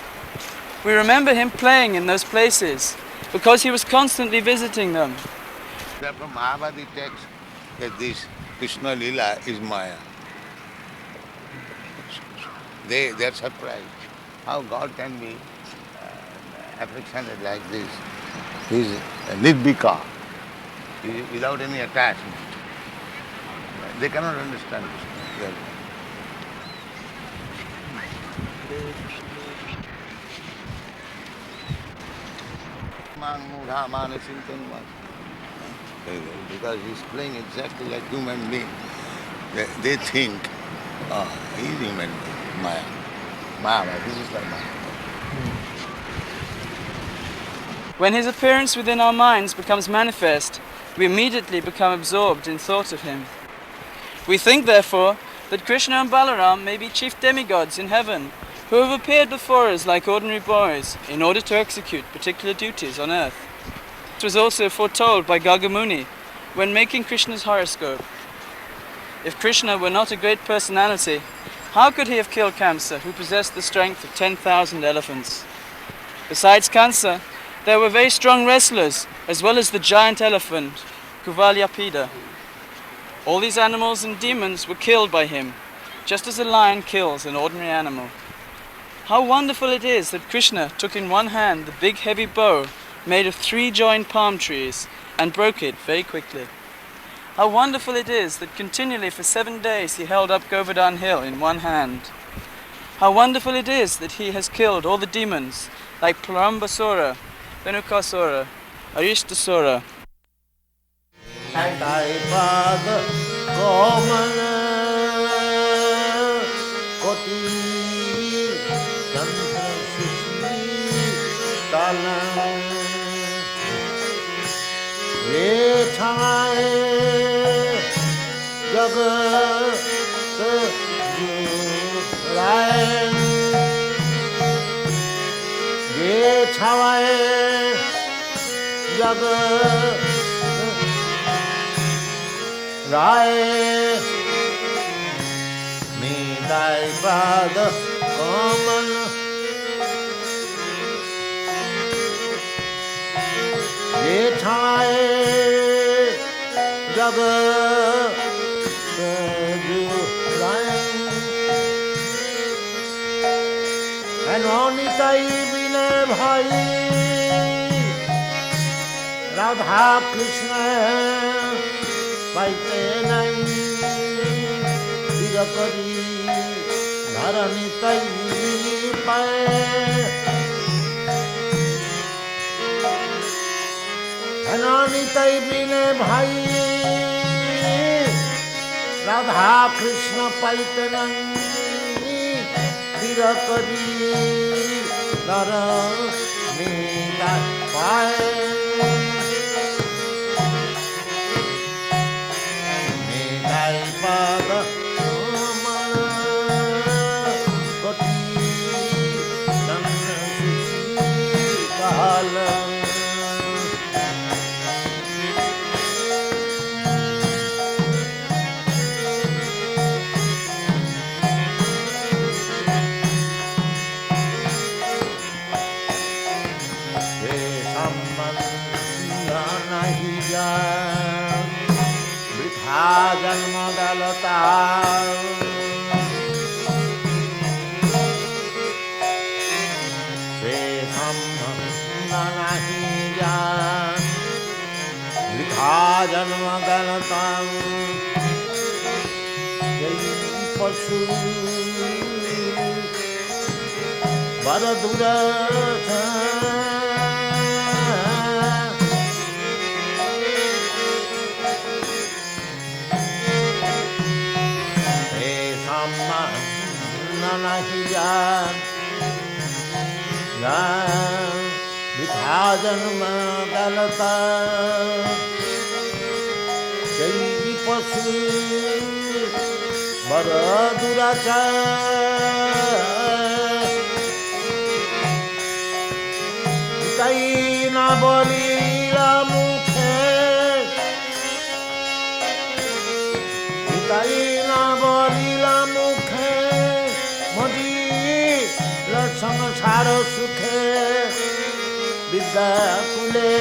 We remember him playing in those places, because he was constantly visiting them. From Mahabharata text that this Krishna Lila is Maya. They are surprised how God can be affectionate like this. He is nirbhika, without any attachment. They cannot understand this. Because he's playing exactly like human being. They think, he's human being, Maya. Maya, this is like Maya. When his appearance within our minds becomes manifest, we immediately become absorbed in thought of him. We think, therefore, that Krishna and Balaram may be chief demigods in heaven, who have appeared before us like ordinary boys in order to execute particular duties on earth. It was also foretold by Gagamuni when making Krishna's horoscope. If Krishna were not a great personality, how could he have killed Kamsa, who possessed the strength of 10,000 elephants? Besides Kamsa, there were very strong wrestlers, as well as the giant elephant, Kuvalyapida. All these animals and demons were killed by him, just as a lion kills an ordinary animal. How wonderful it is that Krishna took in one hand the big heavy bow made of 3 joined palm trees and broke it very quickly. How wonderful it is that continually for 7 days he held up Govardhan Hill in one hand. How wonderful it is that he has killed all the demons like Prambasura, Venukasura, Arishtasura. Radha Krishna paite nahi Tirupati dharani tai pae Dhanani tai bine bhai Radha Krishna paite nahi Tirupati dharani tai pae बर दुराचार निताई ना बोलिला मुखे निताई ना बोलिला मुखे मोदी संसार सुखे विद्या कुले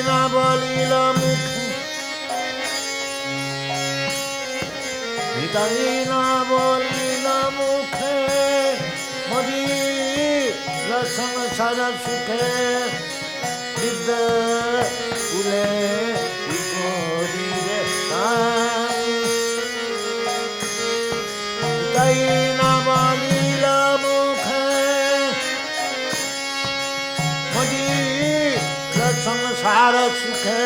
ना बोलिला मुखे निताई ना बोलिला मुखे मोदी संसार सुखे विद्या कुले ना बोलिला मुखे मोदी संसार सुखे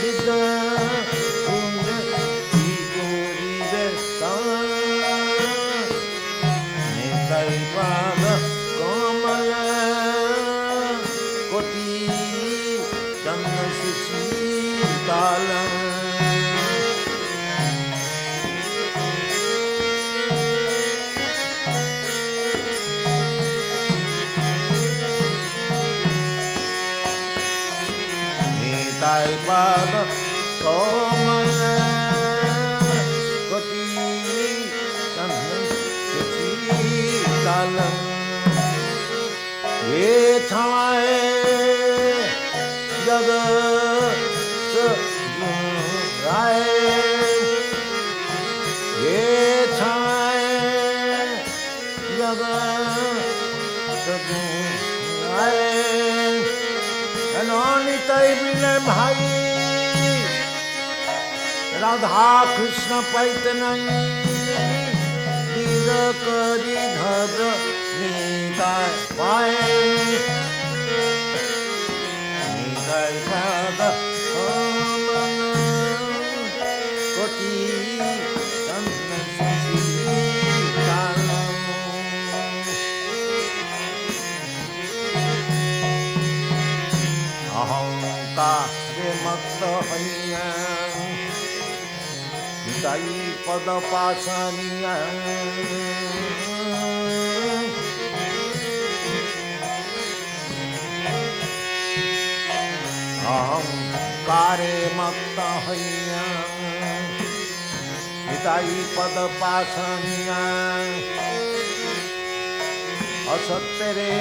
विद्या निताई पाद कमल कोटि चंद्र सुशीतल निताई पाद कमल कोटि चंद्र सुशीतल ये छाए जगत राय ये छाए जगत राय निताई बिने भाई राधा कृष्ण पैत नहीं तीर करी धर निताई पाए निताई पाद कमल कोटि चंद्र सुशीतल अहंकारे मत हैया निताई पद पासनिया अहंकारे मत हैया निताई पद पासनिया असत्य रे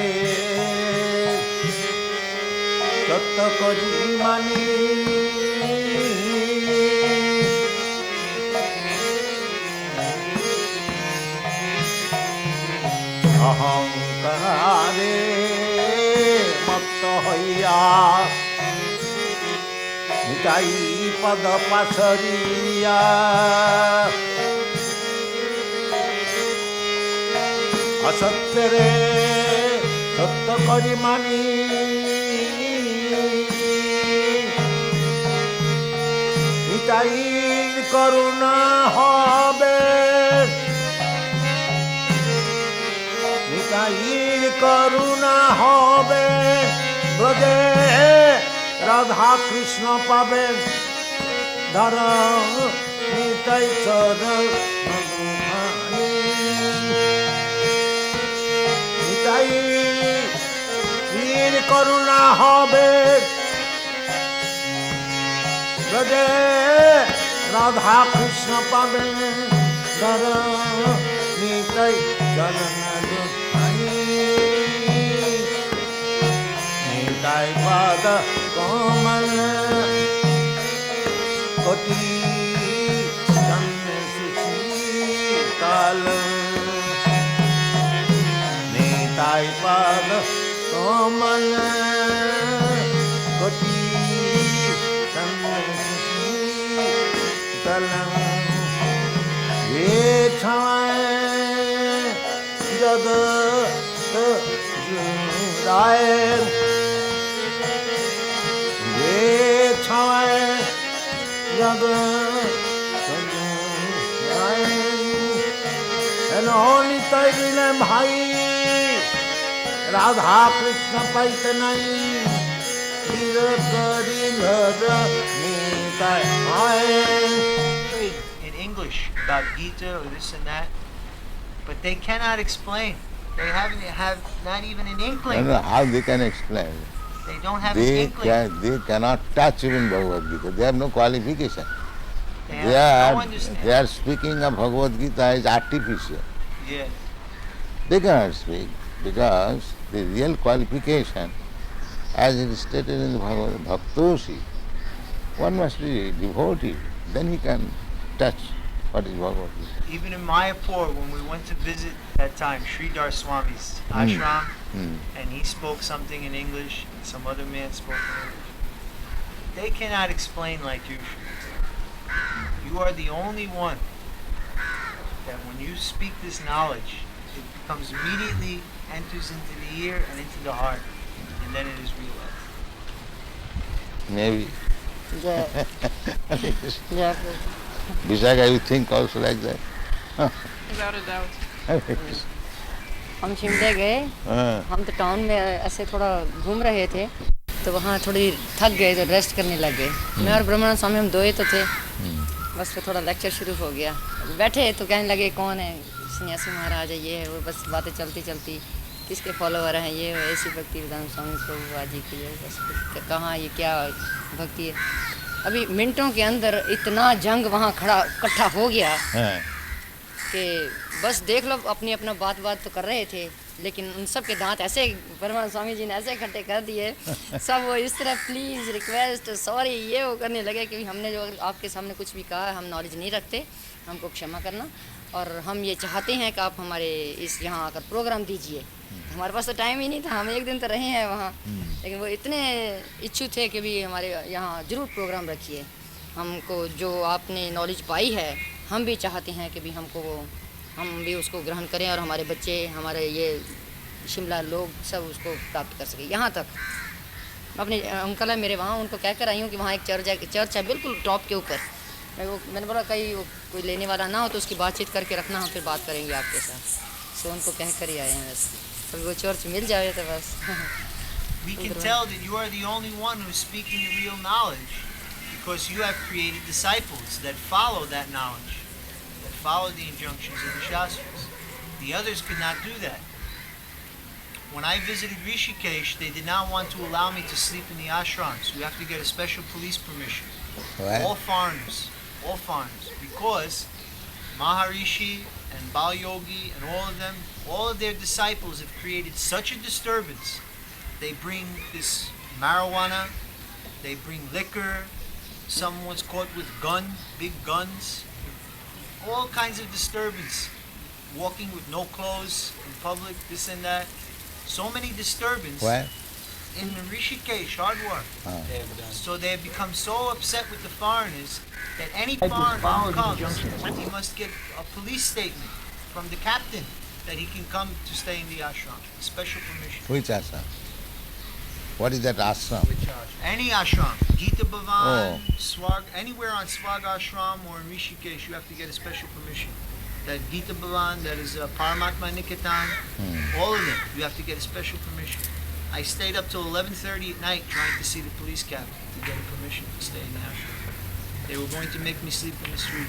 सत्य करी मानी अहंकारे मत हैया निताई पद पासरिया असत्य रे सत्य करी मानी निताई करुणा হবে নিতাই করুণা হবে ব্রজে রাধা কৃষ্ণ পাবেন ধর নিতাই চরণ নিতাই করুণা হবে ব্রজে রাধা কৃষ্ণ পাবেন ধর নিতাই চরণ निताई पाद कमल कोटि चंद्र सुशीतल निताई पाद कमल कोटि चंद्र सुशीतल ये छाए जगत राय छाए जग निताई बिने भाई राधा कृष्ण पैत नहीं in English about Gita or this and that, but they cannot explain. They have not even an inkling. How they can explain? They don't have an inkling. They cannot touch even Bhagavad Gita. They have no qualification. They are speaking of Bhagavad Gita as artificial. Yes. They cannot speak because the real qualification, as it is stated in the Bhagavad Bhaktosi, one must be devotee. Then he can touch what is Bhagavad Gita. Even in Mayapur, when we went to visit that time, Sridhar Swami's ashram, and he spoke something in English, and some other man spoke in English. They cannot explain like you. You are the only one that when you speak this knowledge, it becomes immediately enters into the ear and into the heart, and then it is realized. Maybe. Yeah. Vishaka, you think also like that? Without a doubt. हम शिमले गए, हम तो town में ऐसे थोड़ा घूम रहे थे, तो वहाँ थोड़ी थक गए तो रेस्ट करने लग गए। मैं और ब्रह्मानंद स्वामी हम दो ही तो थे, बस फिर थोड़ा लेक्चर शुरू हो गया। बैठे तो कहने लगे कौन है सन्यासी महाराज है, ये है वो, बस बातें चलती चलती किसके फॉलोवर हैं, ये ऐसी भक्ति विधान स्वामी प्रभुपाद जी की है, बस कहाँ ये क्या भक्ति है। अभी मिनटों के अंदर इतना जंग वहाँ खड़ा इकट्ठा हो गया कि बस देख लो, अपनी अपना बात तो कर रहे थे, लेकिन उन सब के दांत ऐसे परमानंद स्वामी जी ने ऐसे इकट्ठे कर दिए, सब वो इस तरह प्लीज़ रिक्वेस्ट सॉरी ये वो करने लगे कि हमने जो आपके सामने कुछ भी कहा हम नॉलेज नहीं रखते, हमको क्षमा करना, और हम ये चाहते हैं कि आप हमारे इस यहाँ आकर प्रोग्राम दीजिए। हमारे पास तो टाइम ही नहीं था, हम एक दिन तो रहे हैं वहाँ, लेकिन वो इतने इच्छुक थे कि भी हमारे यहाँ ज़रूर प्रोग्राम रखिए। हमको जो आपने नॉलेज पाई है हम भी चाहते हैं कि भी हम भी उसको ग्रहण करें और हमारे बच्चे हमारे ये शिमला लोग सब उसको प्राप्त कर सकें। यहाँ तक अपने अंकल है मेरे वहाँ, उनको कह कर आई हूँ कि वहाँ एक चर्च है बिल्कुल टॉप के ऊपर। मैंने बोला कहीं कोई लेने वाला ना हो तो उसकी बातचीत करके रखना, हम फिर बात करेंगे आपके साथ। तो उनको कह कर ही आए हैं, बस कभी वो चर्च मिल जाए तो बस। We can tell that you are the only one who is speaking the real knowledge because you have created disciples that follow that knowledge, that follow the injunctions of the Shastras. The others could not do that. When I visited Rishikesh, they did not want to allow me to sleep in the ashrams. You have to get a special police permission. What? All foreigners, because Maharishi and Bal Yogi and all of their disciples have created such a disturbance. They bring this marijuana, they bring liquor, someone's caught with big guns, all kinds of disturbance, walking with no clothes in public, this and that. So many disturbance. What? In Rishikesh, Hardwar. So they have become so upset with the foreigners that any foreigner who comes, he must get a police statement from the captain that he can come to stay in the ashram. Special permission. Which ashram? What is that ashram? Any ashram. Gita Bhavan, Swag, anywhere on Swag Ashram or in Rishikesh, you have to get a special permission. That Gita Bhavan, that is Paramatma Niketan, all of them, you have to get a special permission. I stayed up till 11:30 at night trying to see the police captain to get a permission to stay in the ashram. They were going to make me sleep in the street.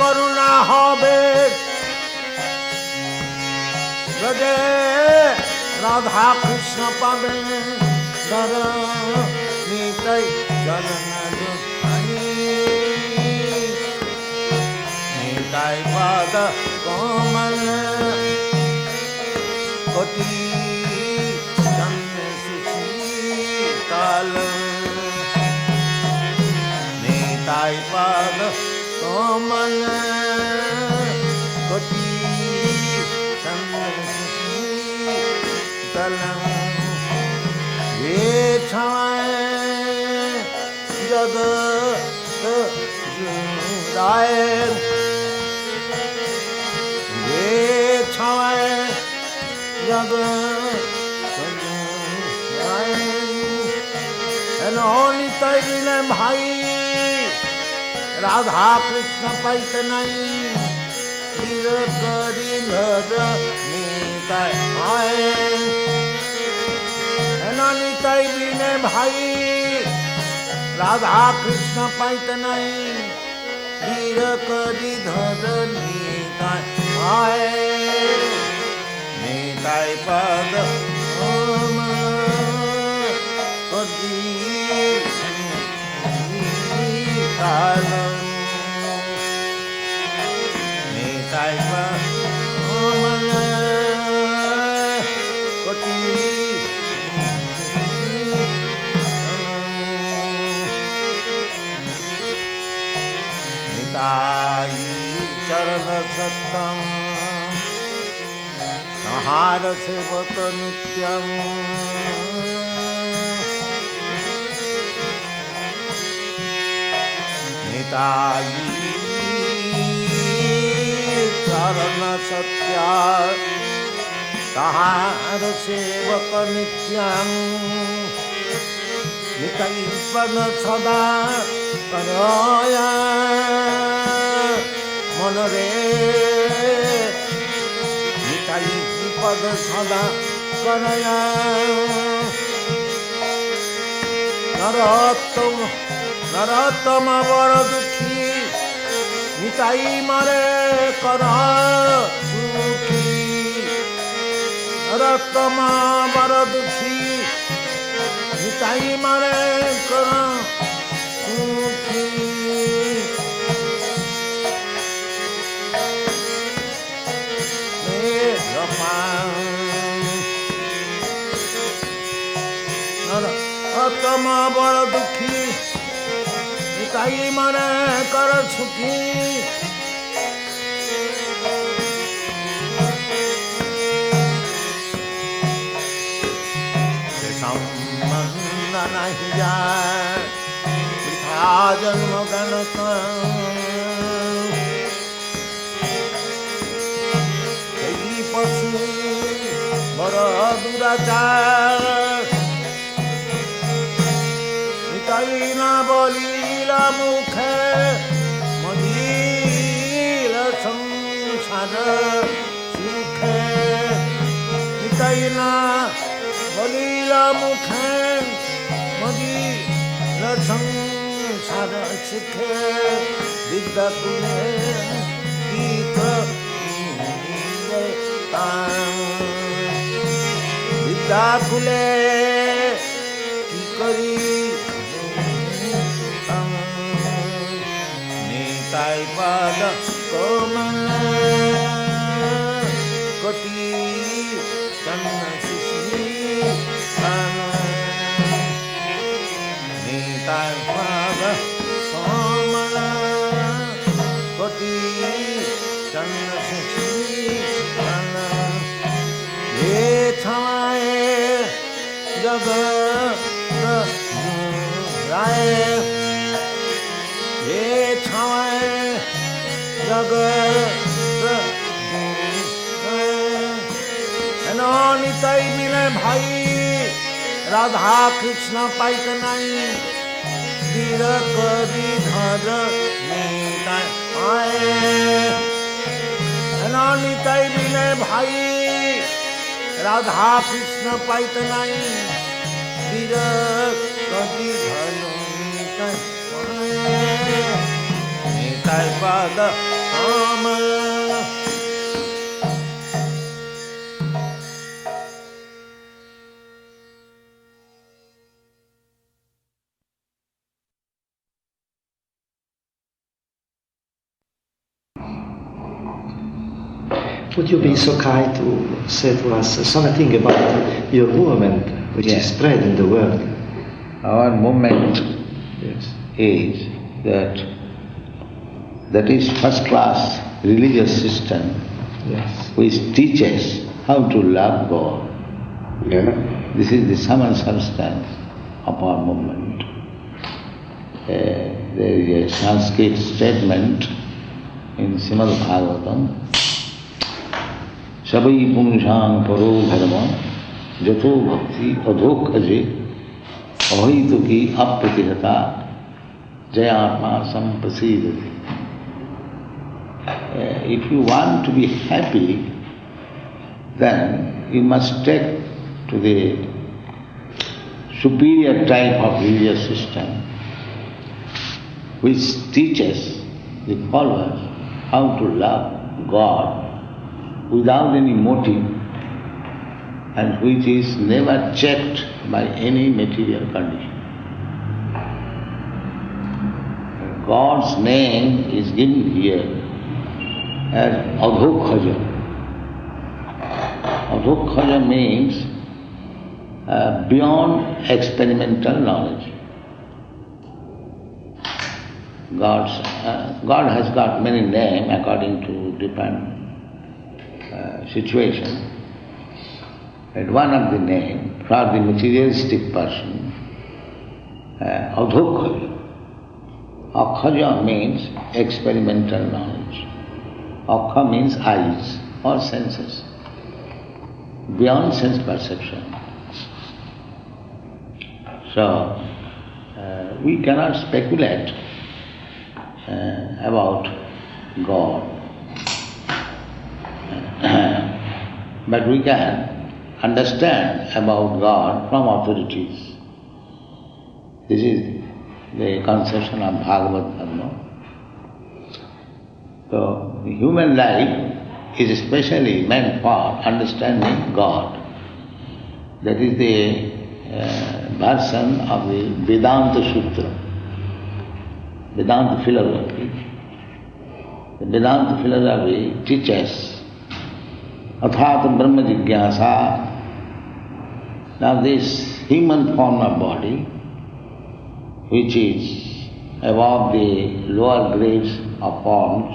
করুণা হবে হৃদে রাধা কৃষ্ণ পাবে ধর নিতাই চরণ নিতাই পাদ কমল কোটি জন্মে সুশীতল নিতাই পাদ কমল কোটি শীতল ये छाए जगत जुदाए ये छाए जगत जुदाए एनोनी तैरिले भाई राधा कृष्ण पाइत नहीं वीर करी घर नीताय आए नीताई बिने भाई राधा कृष्ण पाइत नहीं वीर करी धर नीताय आए नीताय पद नीताय पद चरण सत्तम नहार सेवक नित्यम निताई चरण सत्या नहार सेवक नित्यम निताई पद सदा करोया मन रे निताई पद सदा करया नरोत्तम बर दुखी निताई मारे कर सुखी नरोत्तम बर दुखी निताई मारे कर सुखी नरोत्तम बर दुखी निताई मारे कर सुखी संबंध नहीं जाए वृथा जन्म गणक पशु बर दुराचार निताई न बोलीला मुखे मधील संसार सुखे निताई न बोलीला मुखे मधील संसार सुखे विद्या तुले गीत विद्या फुले की करी नीताई पद कोमल कोटि चन्न शिशि नीताई पद कोमल कोटि चन्न शिशि ये छाए जगत राय ये छाए जगत निताई मिले भाई राधा कृष्ण पाइत नहीं वीर करी धर नीताई आए निताई मिले भाई राधा कृष्ण पाइत नहीं वीर कभी धनु नीताई पद कोमल Would you be so kind to say to us something about your movement, which is spread in the world? Our movement is that is first class religious system which teaches how to love God. This is the sum and substance of our movement. There is a Sanskrit statement in Srimad Bhagavatam, Sabai Pumsang Paro Dharma Jato Bhakti Adhok Aje Ahituki Apratihata Jayatma samprasidati. If you want to be happy, then you must take to the superior type of religious system which teaches the followers how to love God without any motive and which is never checked by any material condition. God's name is given here as Adhokhaja. Adhokhaja means beyond experimental knowledge. God has got many names according to different situations. And one of the names for the materialistic person, Adhokhaja. Akhaja means experimental knowledge. Akha means eyes or senses, beyond sense perception. So, we cannot speculate about God, but we can understand about God from authorities. This is the conception of Bhagavad Dharma. So, the human life is especially meant for understanding God. That is the version of the Vedanta Sutra, Vedanta philosophy. The Vedanta philosophy teaches Athata Brahma Jigyasa. Now this human form of body, which is above the lower grades of forms,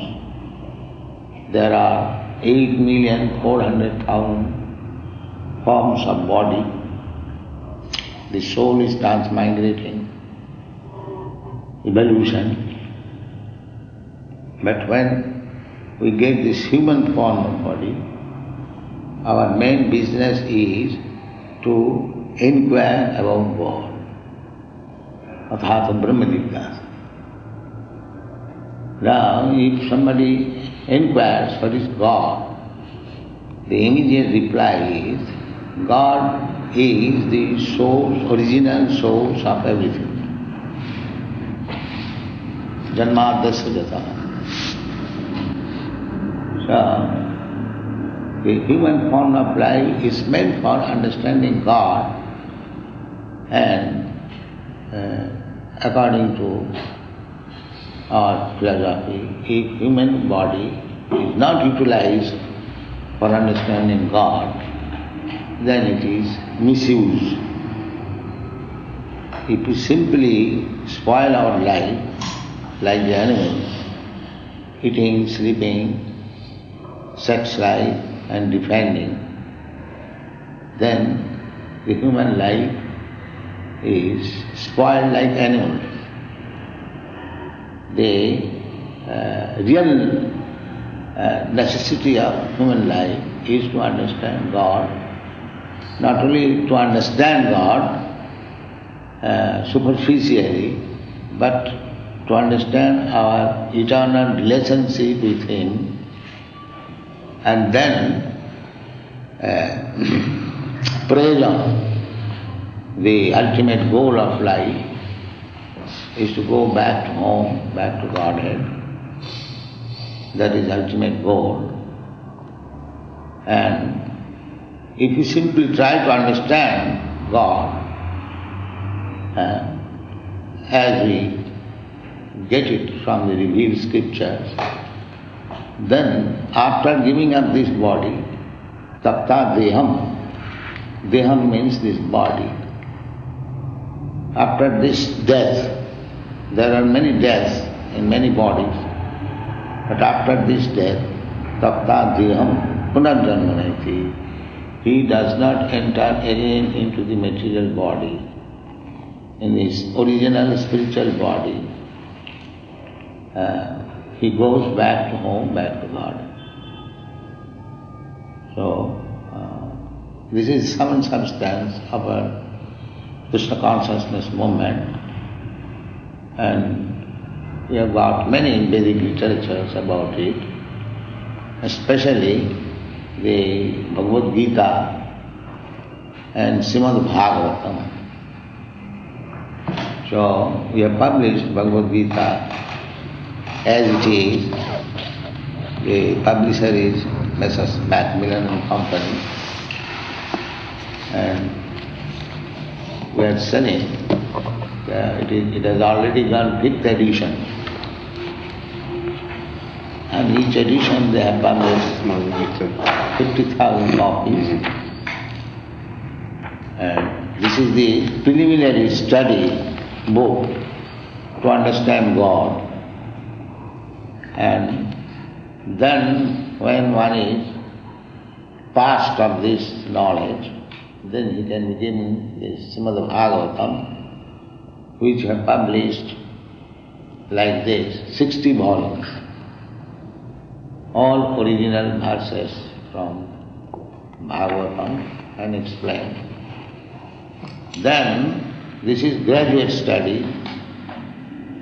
there are 8,400,000 forms of body. The soul is transmigrating, evolution. But when we get this human form of body, our main business is to inquire about God. Athata Brahma Jigyasa. Now, if somebody inquires what is God, the immediate reply is, God is the source, original source of everything. Janmadasya jata. So, the human form of life is meant for understanding God, and according to our philosophy, if human body is not utilized for understanding God, then it is misuse. If we simply spoil our life like the animals, eating, sleeping, sex life and defending, then the human life is spoiled like animals. The real necessity of human life is to understand God, not only to understand God superficially, but to understand our eternal relationship with Him, and then praise on. The ultimate goal of life is to go back to home, back to Godhead. That is the ultimate goal. And if you simply try to understand God as we get it from the revealed scriptures, then after giving up this body, tapta deham, deham means this body. After this death, there are many deaths in many bodies, but after this death, tapta deham punarjanmanati, he does not enter again into the material body, in his original spiritual body. He goes back to home, back to God. So, this is some substance of a Krishna consciousness movement, and we have got many Vedic literatures about it, especially the Bhagavad Gita and Srimad Bhagavatam. So we have published Bhagavad Gita as it is. The publisher is Messrs. Macmillan and Company, and we are selling. It has already gone 5th edition, and each edition they have published 50,000 copies. And this is the preliminary study book to understand God. And then when one is past of this knowledge, then he can begin this Srimad Bhagavatam, which have published like this, 60 volumes, all original verses from Bhagavatam and explained. Then this is graduate study.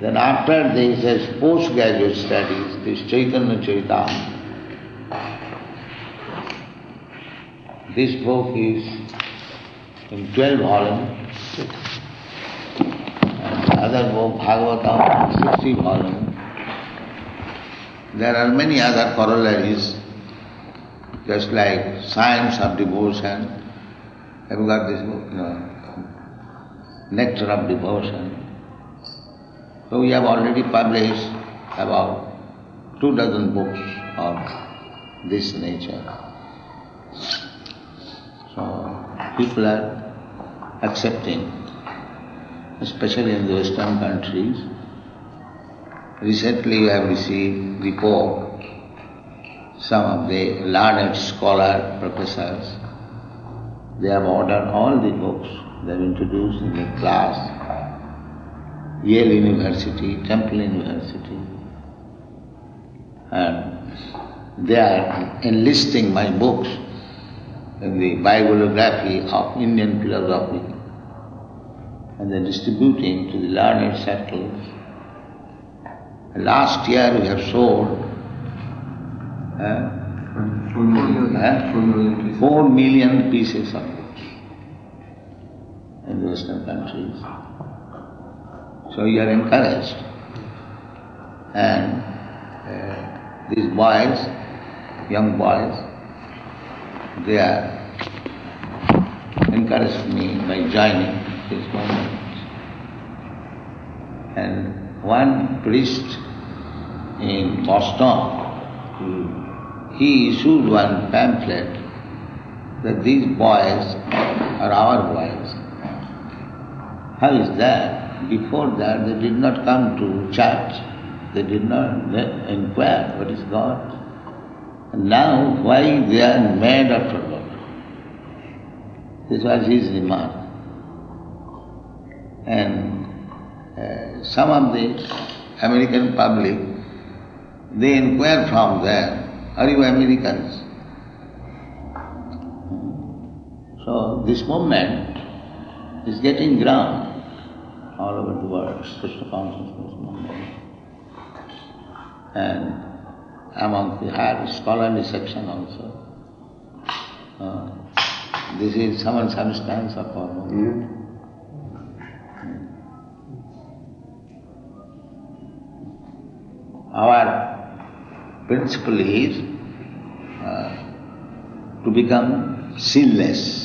Then after this is postgraduate studies, this Chaitanya Charitamrita. This book is in 12 volumes, and other book, Bhagavatam, 60 volumes. There are many other corollaries, just like Science of Devotion. Have you got this book? Nectar of Devotion. So we have already published about 24 books of this nature. So people are accepting, especially in the Western countries. Recently we have received report, some of the learned scholar professors, they have ordered all the books, they have introduced in the class, Yale University, Temple University, and they are enlisting my books in the bibliography of Indian philosophy, and they are distributing to the learned circles. Last year we have sold 4 million pieces of books in the Western countries. So you are encouraged. And these boys, young boys, they are encouraged me by joining this movement. And one priest in Boston, he issued one pamphlet that these boys are our boys. How is that? Before that, they did not come to church. They did not inquire what is God. And now, why they are mad after God? This was his remark. And some of the American public, they inquire from them, are you Americans? So this movement is getting ground all over the world, Krishna consciousness movement. And among the higher scholarly section also. This is some substance of our movement. Our principle is to become sinless.